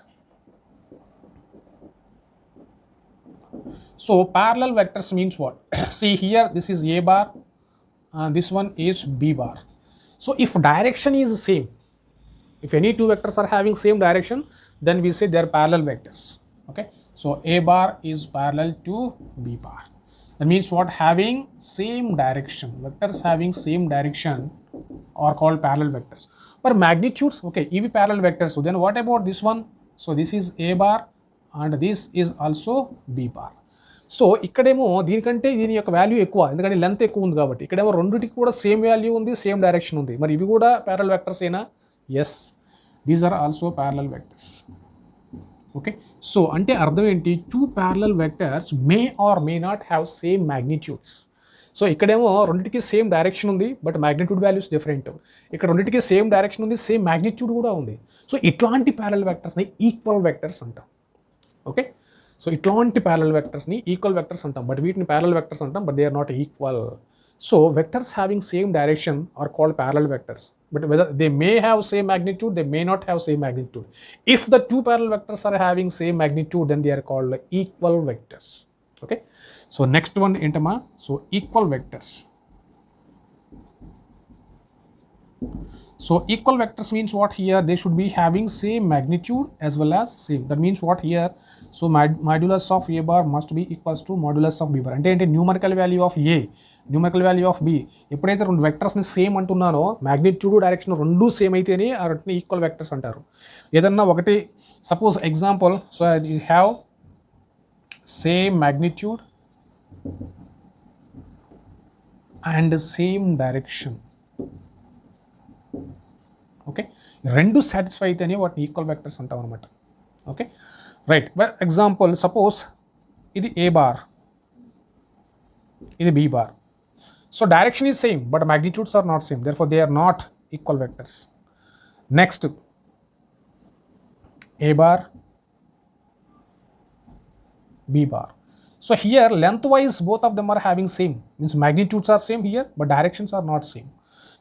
So parallel vectors means what? See here, this is a bar, this one is b bar. So if direction is same, if any two vectors are having same direction, then we say they are parallel vectors. Okay, So A bar is parallel to B bar. That means what? Having same direction. Vectors having same direction are called parallel vectors. But magnitudes, okay, EV parallel vectors. So then what about this one? So this is A bar and this is also B bar. So ఇక్కడేమో దీనికంటే దీని యొక్క value ఎక్కువ, ఎందుకంటే length ఎక్కువ ఉంది కాబట్టి. ఇక్కడేమో రెండింటికి కూడా సేమ్ వాల్యూ ఉంది, సేమ్ డైరెక్షన్ ఉంది. మరి ఇవి కూడా ప్యారలల్ వెక్టర్స్ ఏనా? Yes, these are also parallel vectors. Okay, so అంటే అర్థం ఏంటి? Two parallel vectors may or may not have same magnitudes. So ఇక్కడేమో రెండింటికి సేమ్ డైరెక్షన్ ఉంది, బట్ మ్యాగ్నిట్యూడ్ వాల్యూస్ డిఫరెంట్. ఇక్కడ రెండింటికి సేమ్ డైరెక్షన్ ఉంది, సేమ్ మ్యాగ్నిట్యూడ్ కూడా ఉంది. సో ఇట్లాంటి ప్యారలల్ వెక్టర్స్ని ఈక్వల్ వెక్టర్స్ అంటాం. ఓకే, సో ఇట్లాంటి ప్యారలల్ వెక్టర్స్ని ఈక్వల్ వెక్టర్స్ అంటాం, బట్ వీటిని ప్యారలల్ వెక్టర్స్ అంటాం, but they are not equal. So vectors having same direction are called parallel vectors, but whether they may have same magnitude, they may not have same magnitude. If the two parallel vectors are having same magnitude, then they are called equal vectors. Okay, so next one entama, so equal vectors. So equal vectors means what? Here they should be having same magnitude as well as same. That means what here? So modulus of A bar must be equals to modulus of B bar. అంటే numerical value of A, numerical value of B. ఎప్పుడైతే రెండు వెక్టర్స్ని same అంటున్నానో, magnitude direction రెండు same అయితేనే వాటిని equal vectors అంటారు. ఏదన్నా ఒకటి, suppose example, so you have same magnitude and same direction. Okay, రెండు సాటిస్ఫై అయితేనే వాటిని ఈక్వల్ వెక్టర్స్ అంటాం అనమాట. Okay, right. But example, suppose ఇది A బార్, ఇది B bar. So direction is same, but magnitudes are not same, therefore they are not equal vectors. Next A bar, B bar. So here lengthwise both of them are having same, means magnitudes are same here, but directions are not same.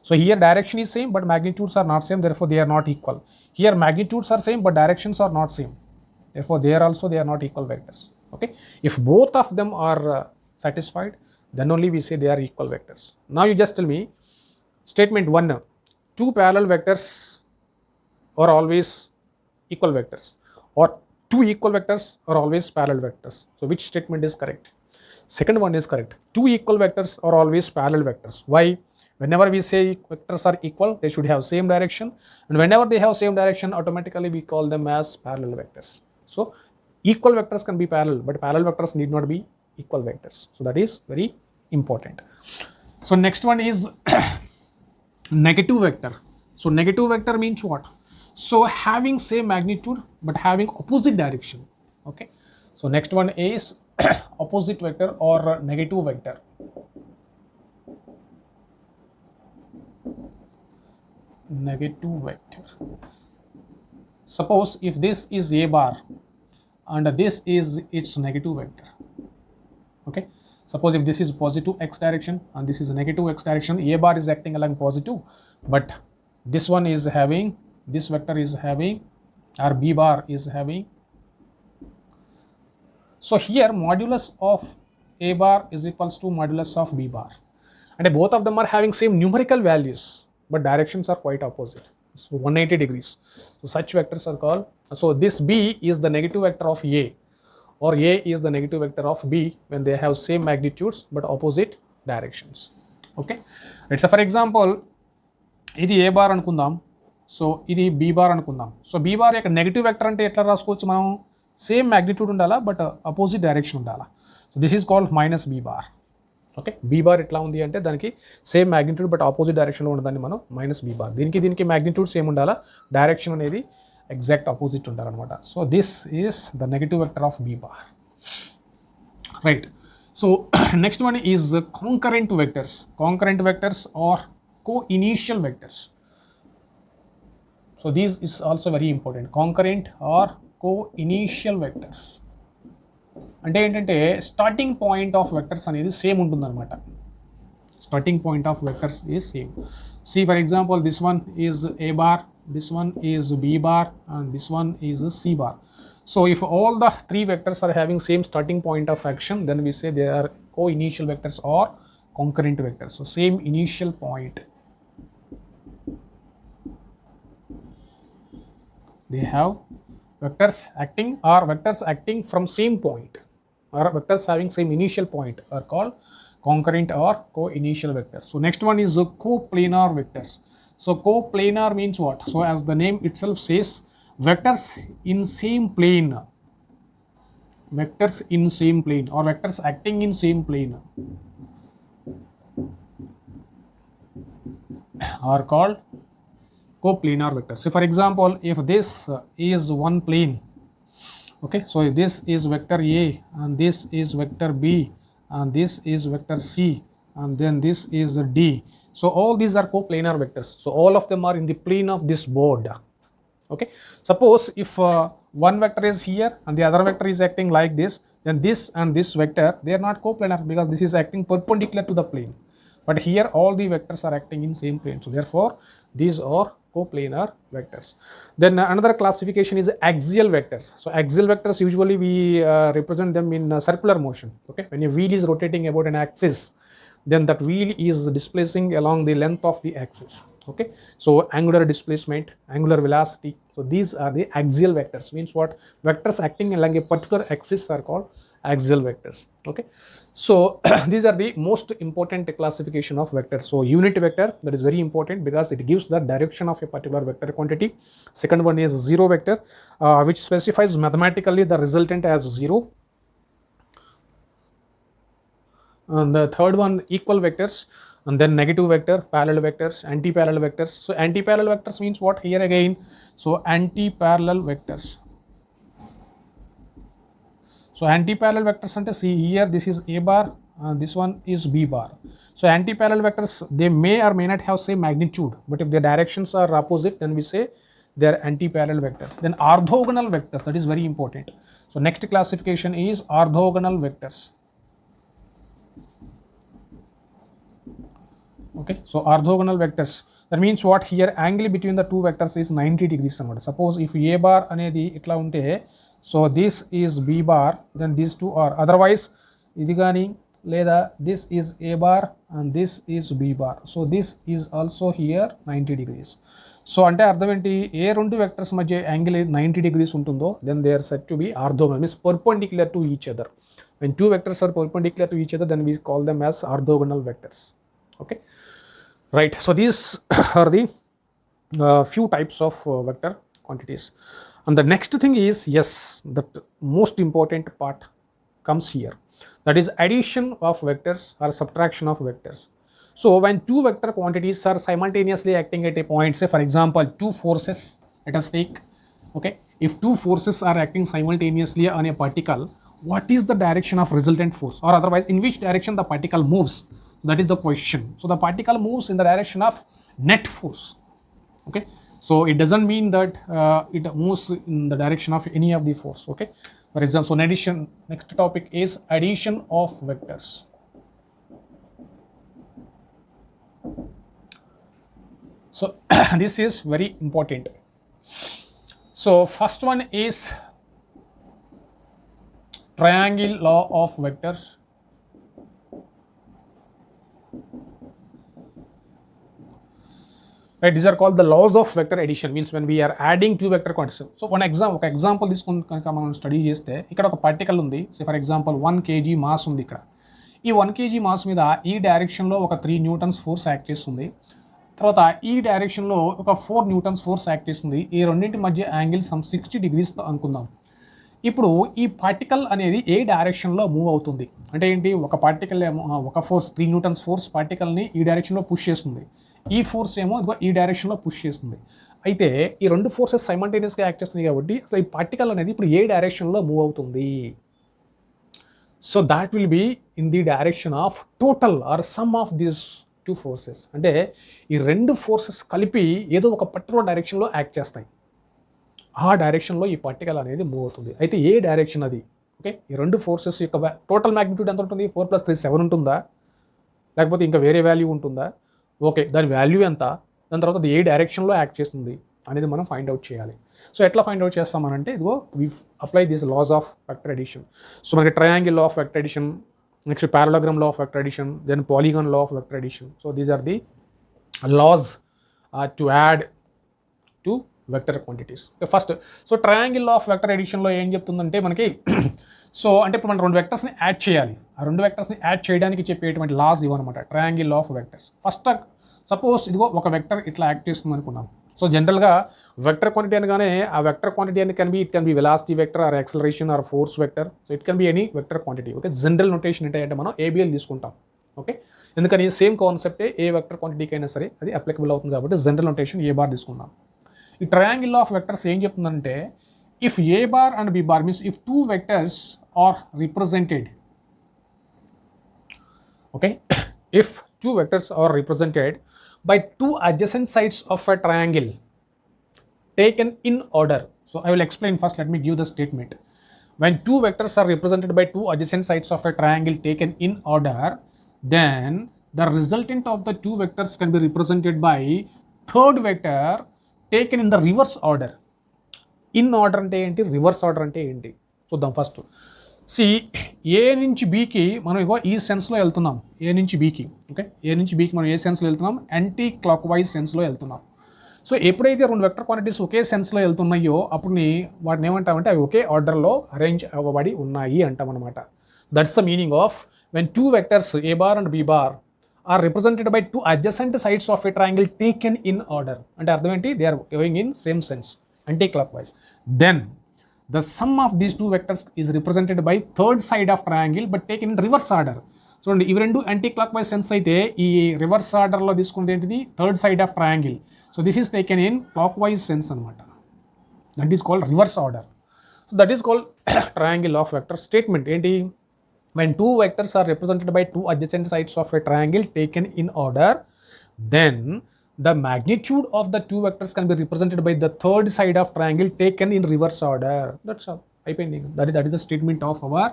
So here direction is same, but magnitudes are not same, therefore they are not equal. Here magnitudes are same, but directions are not same, therefore there also they are not equal vectors. Okay, if both of them are satisfied, then only we say they are equal vectors. Now you just tell me, statement 1, two parallel vectors are always equal vectors, or two equal vectors are always parallel vectors. So which statement is correct? Second one is correct. Two equal vectors are always parallel vectors. Why? Whenever we say vectors are equal, they should have same direction, and whenever they have same direction, automatically we call them as parallel vectors. So equal vectors can be parallel, but parallel vectors need not be equal vectors. So that is very important. So next one is negative vector. So negative vector means what? So having same magnitude but having opposite direction. Okay, so next one is opposite vector or negative vector. Negative vector. Suppose if this is A bar and this is its negative vector. Okay, suppose if this is positive x direction and this is a negative x direction, A bar is acting along positive, but this one is having, this vector is having, or B bar is having. So here modulus of A bar is equals to modulus of B bar, and both of them are having same numerical values, but directions are quite opposite, so 180 degrees. So such vectors are called, so this B is the negative vector of A, or A is the negative vector of B when they have same magnitudes but opposite directions. Okay, let's say for example, ఇది A bar అనుకుందాం, so ఇది B bar అనుకుందాం. So B bar యొక్క negative vector అంటే ఎట్లా రాసుకోవచ్చు మనం? Same magnitude ఉండాలా, బట్ అపోజిట్ డైరెక్షన్ ఉండాలా. So this is called minus B bar. Okay, B bar ఎట్లా ఉంది అంటే దానికి సేమ్ మ్యాగ్నిట్యూడ్ బట్ ఆపోజిట్ డైరెక్షన్లో ఉండదాన్ని మనం మైనస్ B బార్. దీనికి మ్యాగ్నిట్యూడ్ సేమ్ ఉండాలా, డైరెక్షన్ అనేది ఎగ్జాక్ట్ ఆపోజిట్ ఉండాలన్నమాట. So this is the negative vector of B bar. Right. So next one is concurrent vectors. Concurrent vectors are co-initial vectors. So these is also very important. Concurrent or co-initial vectors. అంటే ఏంటంటే starting point of vectors అనేది same ఉంటుందన్నమాట. Starting point of vectors is same. See for example, this one is A bar, this one is B bar, and this one is C bar. So if all the three vectors are having same starting point of action, then we say they are co-initial vectors or concurrent vectors. So same initial point, they have vectors acting from same point, or vectors having same initial point are called concurrent or co-initial vectors. So next one is the coplanar vectors. So coplanar means what? So as the name itself says, vectors in same plane, or vectors acting in same plane are called coplanar vectors. So for example, if this is one plane, okay, so this is vector A and this is vector B and this is vector C and then this is D. So all these are coplanar vectors. So all of them are in the plane of this board. Okay, suppose if one vector is here and the other vector is acting like this, then this and this vector, they are not coplanar because this is acting perpendicular to the plane. But here all the vectors are acting in same plane. So therefore these are coplanar vectors. Then another classification is axial vectors. So axial vectors, usually we represent them in circular motion. Okay, when a wheel is rotating about an axis, then that wheel is displacing along the length of the axis. Okay, so angular displacement, angular velocity, so these are the axial vectors. Means what? Vectors acting along a particular axis are called axial vectors. Okay, so these are the most important classification of vectors. So unit vector, that is very important because it gives the direction of a particular vector quantity. Second one is zero vector, which specifies mathematically the resultant as 0. And the third one, equal vectors, and then negative vector, parallel vectors, anti-parallel vectors. So anti-parallel vectors means what here again? So anti-parallel vectors. So anti-parallel vectors ante, see here this is A bar, this one is B bar. So anti-parallel vectors, they may or may not have same magnitude, but if their directions are opposite, then we say they are anti-parallel vectors. Then orthogonal vectors, that is very important. So next classification is orthogonal vectors. Okay, so orthogonal vectors, that means what? Here angle between the two vectors is 90 degrees. Suppose if A bar anedi itla unte, so this is B bar, then these two are, otherwise idi gaani leda this is A bar and this is B bar, so this is also here 90 degrees. So ante ardham enti, ఏ రెండు vectors మధ్య angle 90 degrees ఉంటుందో, then they are said to be orthogonal, means perpendicular to each other. When two vectors are perpendicular to each other, then we call them as orthogonal vectors. Okay, right, so these are the few types of vector quantities. And the next thing is, yes, the most important part comes here, that is addition of vectors or subtraction of vectors. So when two vector quantities are simultaneously acting at a point, say for example two forces, let us take, okay, if two forces are acting simultaneously on a particle, what is the direction of resultant force, or otherwise in which direction the particle moves? That is the question. So the particle moves in the direction of net force. Okay, so it doesn't mean that it moves in the direction of any of the force. Okay, for example, so in addition, next topic is addition of vectors. So this is very important. So first one is triangle law of vectors. Right, these are called the laws of vector addition, means when we are adding two vector quantities. So one example తీసుకొని కనుక మనం study చేస్తే, ఇక్కడ ఒక particle ఉంది, so for example 1 kg mass ఉంది. ఇక్కడ ఈ 1 kg మాస్ మీద ఈ డైరెక్షన్లో ఒక 3 న్యూటన్స్ ఫోర్స్ యాక్ట్ చేస్తుంది, తర్వాత ఈ డైరెక్షన్లో ఒక 4 న్యూటన్స్ ఫోర్స్ యాక్ట్ చేస్తుంది. ఈ రెండింటి మధ్య యాంగిల్ సమ్ 60 degrees అనుకుందాం. ఇప్పుడు ఈ పార్టికల్ అనేది ఏ డైరెక్షన్లో మూవ్ అవుతుంది అంటే ఏంటి? ఒక పార్టికల్ ఏమో ఒక ఫోర్స్ 3 న్యూటన్స్ ఫోర్స్ పార్టికల్ని ఈ డైరెక్షన్లో పుష్ చేస్తుంది, ఈ ఫోర్స్ ఏమో ఈ డైరెక్షన్లో పుష్ చేస్తుంది. అయితే ఈ రెండు ఫోర్సెస్ సైమల్టేనియస్గా యాక్ట్ చేస్తుంది కాబట్టి సో ఈ పార్టికల్ అనేది ఇప్పుడు ఏ డైరెక్షన్లో మూవ్ అవుతుంది? So that will be in the direction of total or sum of these two forces. అంటే ఈ రెండు ఫోర్సెస్ కలిపి ఏదో ఒక పర్టికులర్ డైరెక్షన్లో యాక్ట్ చేస్తాయి, ఆ డైరెక్షన్లో ఈ పార్టికల్ అనేది మూవ్ అవుతుంది. అయితే ఏ డైరెక్షన్ అది? ఓకే, ఈ రెండు ఫోర్సెస్ యొక్క టోటల్ మ్యాగ్నిట్యూడ్ ఎంత ఉంటుంది? 4 + 3 7 ఉంటుందా, లేకపోతే ఇంకా వేరే వాల్యూ ఉంటుందా? ఓకే, దాని వాల్యూ ఎంత, దాని తర్వాత అది ఏ డైరెక్షన్లో యాక్ట్ చేస్తుంది అనేది మనం ఫైండ్ అవుట్ చేయాలి. సో ఎట్లా ఫైండ్ అవుట్ చేస్తామనంటే, ఇదిగో we apply this laws of vector addition. So మనకి triangle law of vector addition, next parallelogram law of vector addition, then polygon law of vector addition. So these are the laws to add two vector quantities. First so triangle of vector ఎడిషన్లో ఏం చెప్తుందంటే మనకి so అంటే ఇప్పుడు మనం రెండు వెక్టర్స్ని add చేయాలి. ఆ రెండు వెక్టర్స్ని యాడ్ చేయడానికి చెప్పేటువంటి లాస్ ఇవన్నమాట triangle of vectors. First suppose ఇదిగో ఒక వెక్టర్ ఇట్లా యాక్ట్ చేస్తుంది అనుకున్నాం. సో జనరల్గా వెక్టర్ క్వాంటిటీ అనగానే ఆ వెక్టర్ క్వాంటిటీ అని it can be velocity vector or acceleration or force vector. So it can be any vector quantity. Okay, general notation ఏంటంటే మనం ఏబిఎల్ తీసుకుంటాం. ఓకే, ఎందుకని సేమ్ కాన్సెప్టే ఏ వెక్టర్ క్వాంటిటీకి అయినా సరే అది అప్లికబుల్ అవుతుంది కాబట్టి జనరల్ నోటేషన్ ఏ బార్ తీసుకుందాం. ఈ ట్రయాంగిల్ ఆఫ్ వెక్టర్స్ ఏం చెప్తుందంటే if A bar and B bar means if two vectors are represented. Okay, if two vectors are represented by two adjacent sides of a triangle taken in order. So I will explain first. Let me give the statement. When two vectors are represented by two adjacent sides of a triangle taken in order, then the resultant of the two vectors can be represented by third vector taken in the reverse order. In order ante enti, reverse order ante enti చూద్దాం. First C ఏ నుంచి బీకి మనం ఇగో ఈ సెన్స్లో వెళ్తున్నాం. ఏ నుంచి బీకి, okay, ఏ నుంచి బీకి మనం ఏ సెన్స్లో వెళ్తున్నాం, యాంటీ క్లాక్ వైజ్ సెన్స్లో వెళ్తున్నాం. సో ఎప్పుడైతే రెండు వెక్టర్ క్వాంటిటీస్ ఒకే సెన్స్లో వెళ్తున్నాయో అప్పుడు వాటిని ఏమంటామంటే అవి ఒకే ఆర్డర్లో అరేంజ్ అవ్వబడి ఉన్నాయి అంటాం అనమాట. That's the meaning of when two vectors A bar and B bar are represented by two adjacent sides of a triangle taken in order. అంటే అర్థం ఏంటి, they are going in same sense, anticlockwise. Then the sum of these two vectors is represented by third side of triangle but taken in reverse order. చూడండి ఇవి రెండు anti clock wise sense అయితే ఈ reverse ఆర్డర్లో తీసుకునేది ఏంటిది third side of triangle. So this is taken in clockwise sense అనమాట. That is called reverse order. So that is called triangle of vector statement. ఏంటి, when two vectors are represented by two adjacent sides of a triangle taken in order, then the magnitude of the two vectors can be represented by the third side of triangle taken in reverse order. That's all. That is the statement of our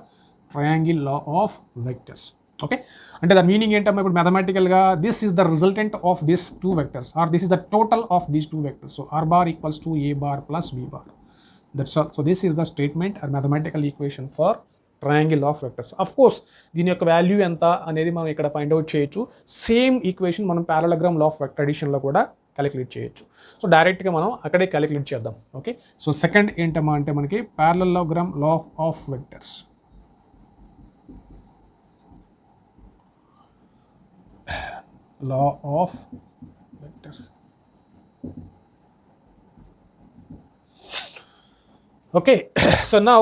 triangle law of vectors. Okay, అంటే దాని meaning ఏంటమ్మా ఇప్పుడు మ్యాథమెటికల్గా this is the resultant of this two vectors or this is the total of these two vectors. So R bar equals to A bar plus B bar. That's all. So this is the statement or mathematical equation for triangle of vectors. Of course దీని యొక్క value ఎంత అనేది మనం ఇక్కడ find out చేయొచ్చు. Same equation మనం parallelogram law of vector అడిషన్లో కూడా క్యాలిక్యులేట్ చేయొచ్చు. సో డైరెక్ట్గా మనం అక్కడే క్యాలిక్యులేట్ చేద్దాం. ఓకే, సో సెకండ్ ఏంటమ్మా అంటే మనకి parallelogram law of vectors. Law of vectors. Okay, so now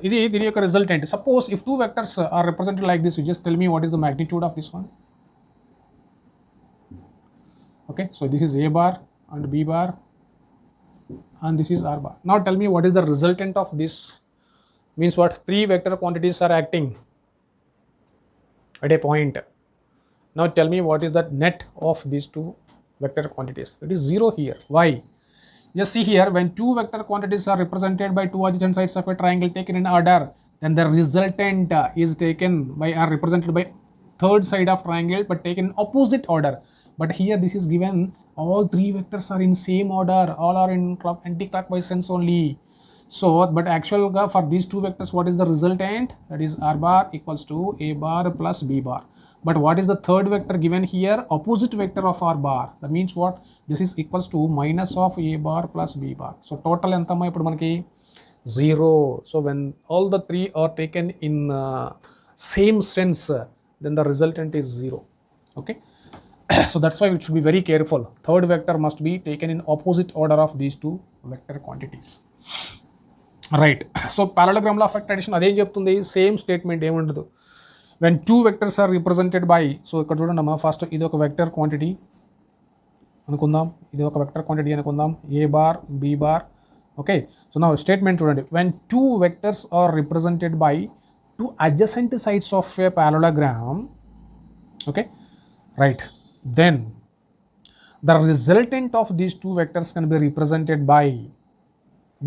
ఇది దీని యొక్క resultant. Suppose if two vectors are represented like this, you just tell me what is the magnitude of this one. Okay, so this is A bar and B bar and this is R bar. Now tell me what is the resultant of this. Means what, three vector quantities are acting at a point. Now tell me what is the net of these two vector quantities. It is 0 here. Why? Just see here, when two vector quantities are represented by two adjacent sides of a triangle taken in order, then the resultant is taken by or represented by third side of triangle but taken in opposite order. But here this is given all three vectors are in same order, all are in anti-clockwise sense only. So but actual for these two vectors, what is the resultant? That is R bar equals to A bar plus B bar. But what is the third vector given here? Opposite vector of R bar. That means what? This is equals to minus of A bar plus B bar. So total entama ippudu manaki 0. So when all the three are taken in same sense, then the resultant is 0. Okay. So that's why we should be very careful. Third vector must be taken in opposite order of these two vector quantities. Right. So parallelogram law of vector addition అదేం చెప్తుంది, same statement ఏముండదు. When two vectors are represented by, so ఇక్కడ చూడండి అమ్మా, first ఇది ఒక vector quantity అనుకుందాం, ఇది ఒక వెక్టర్ క్వాంటిటీ అనుకుందాం, A bar B bar. Okay, so నా స్టేట్మెంట్ చూడండి, when two vectors are represented by two adjacent sides of a parallelogram, okay, right, then the resultant of these two vectors can be represented by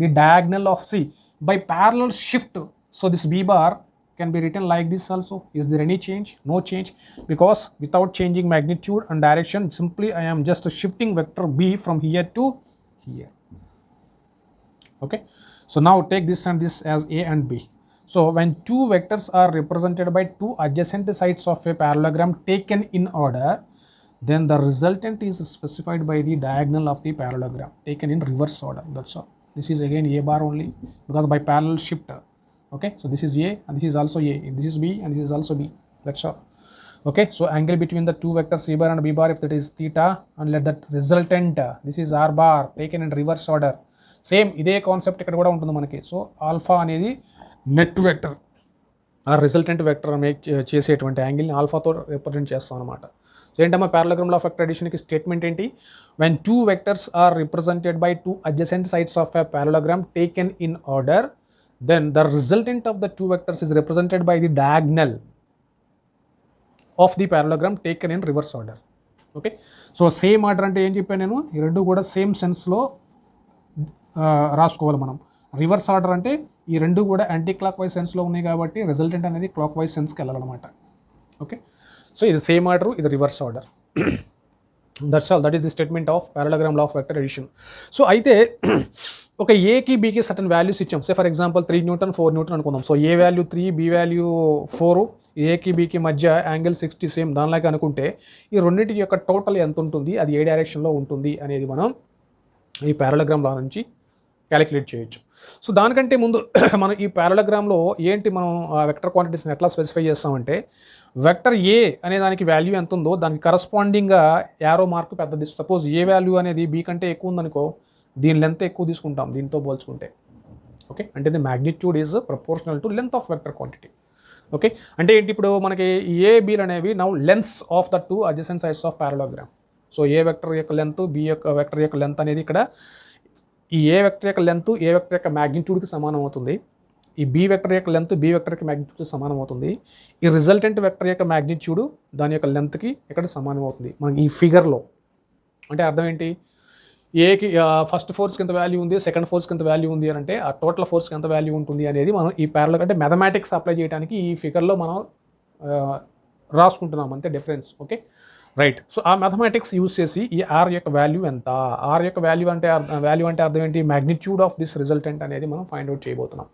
the diagonal of, see, by parallel shift. So this B bar can be written like this also. Is there any change? No change, because without changing magnitude and direction, simply I am just shifting vector B from here to here. Okay, so now take this and this as A and B. So when two vectors are represented by two adjacent sides of a parallelogram taken in order, then the resultant is specified by the diagonal of the parallelogram taken in reverse order. That's all. This is again a bar only because by parallel shift. Okay, so this is a and this is also a, this is b and this is also b. That's all. Okay, so angle between the two vectors c bar and b bar, if that is theta, and let that resultant, this is r bar, taken in reverse order. Same ఇదే concept ఇక్కడ కూడా ఉంటుంది మనకి. So alpha అనేది net vector ఆ resultant vector make చేసేటువంటి యాంగిల్ని ఆల్ఫాతో రిప్రజెంట్ చేస్తాం అనమాట. సో ఏంటమ్మా పారలోగ్రామ్ లా ఆఫ్ వెక్టర్ అడిషన్కి స్టేట్మెంట్ ఏంటి? When two vectors are represented by two adjacent sides of a parallelogram taken in order, then the resultant of the two vectors is represented by the diagonal of the parallelogram taken in reverse order. Okay, so same order అంటే ఏం చెప్పాను నేను? ఈ రెండు కూడా same సెన్స్లో రాసుకోవాలి మనం. Reverse order అంటే ఈ రెండు కూడా యాంటీ క్లాక్ వైజ్ సెన్స్లో ఉన్నాయి కాబట్టి రిజల్టెంట్ అనేది క్లాక్ వైజ్ సెన్స్కి వెళ్ళాలన్నమాట. ఓకే, సో ఇది సేమ్ ఆర్డర్, ఇది reverse order. That's all. That is the statement of parallelogram law of vector addition. So అయితే ఒక ఏకి బీకి సర్టన్ వాల్యూస్ ఇచ్చాం. Say for example 3 newton 4 newton అనుకుందాం. So A value 3, B value 4, ఏకి బీకి మధ్య యాంగిల్ 60 సేమ్ దానిలాగా అనుకుంటే ఈ రెండింటి యొక్క టోటల్ ఎంత ఉంటుంది, అది ఏ డైరెక్షన్లో ఉంటుంది అనేది మనం ఈ పారలోగ్రామ్ లా నుంచి క్యాలిక్యులేట్ చేయొచ్చు. సో దానికంటే ముందు మనం ఈ పారలోగ్రామ్లో ఏంటి మనం వెక్టర్ క్వాంటిటీస్ని ఎట్లా స్పెసిఫై చేస్తామంటే, వెక్టర్ ఏ అనే దానికి వాల్యూ ఎంత ఉందో దానికి కరస్పాండింగ్గా యారో మార్క్ పెద్దది. సపోజ్ ఏ వాల్యూ అనేది బీ కంటే ఎక్కువ ఉందనుకో, దీని లెంత్ ఎక్కువ తీసుకుంటాం దీంతో పోల్చుకుంటే. ఓకే, అంటే the magnitude is proportional to length of vector quantity. Okay, అంటే ఏంటి ఇప్పుడు మనకి ఏ బీలు అనేవి now lengths of the two adjacent sides of parallelogram. So A vector యొక్క లెంత్, బి యొక్క వెక్టర్ యొక్క లెంత్ అనేది ఇక్కడ ఈ ఏ వెక్టర్ యొక్క లెంత్ ఏ వెక్టర్ యొక్క మ్యాగ్నిట్యూడ్కి సమానం అవుతుంది. ఈ బి వెక్టర్ యొక్క లెంత్ బి వెక్టర్ యొక్క మ్యాగ్నిట్యూడ్కి సమానం అవుతుంది. ఈ రిజల్టెంట్ వెక్టర్ యొక్క మ్యాగ్నిట్యూడ్ దాని యొక్క లెంత్కి ఇక్కడ సమానం అవుతుంది మనకి ఈ ఫిగర్లో. అంటే అర్థం ఏంటి? ఏకి ఫస్ట్ ఫోర్స్కి ఎంత వాల్యూ ఉంది, సెకండ్ ఫోర్స్కి ఎంత వాల్యూ ఉంది అని అంటే ఆ టోటల్ ఫోర్స్కి ఎంత వాల్యూ ఉంటుంది అనేది మనం ఈ ప్యారలల్ అంటే మ్యాథమెటిక్స్ అప్లై చేయడానికి ఈ ఫిగర్లో మనం రాసుకుంటున్నాం అంతే డిఫరెన్స్. Okay, right. సో ఆ మ్యాథమెటిక్స్ యూజ్ చేసి ఈ ఆర్ యొక్క వాల్యూ ఎంత, ఆర్ యొక్క వాల్యూ అంటే అర్థం ఏంటి? మ్యాగ్నిట్యూడ్ ఆఫ్ దిస్ రిజల్టెంట్ అనేది మనం ఫైండ్ అవుట్ చేయబోతున్నాం.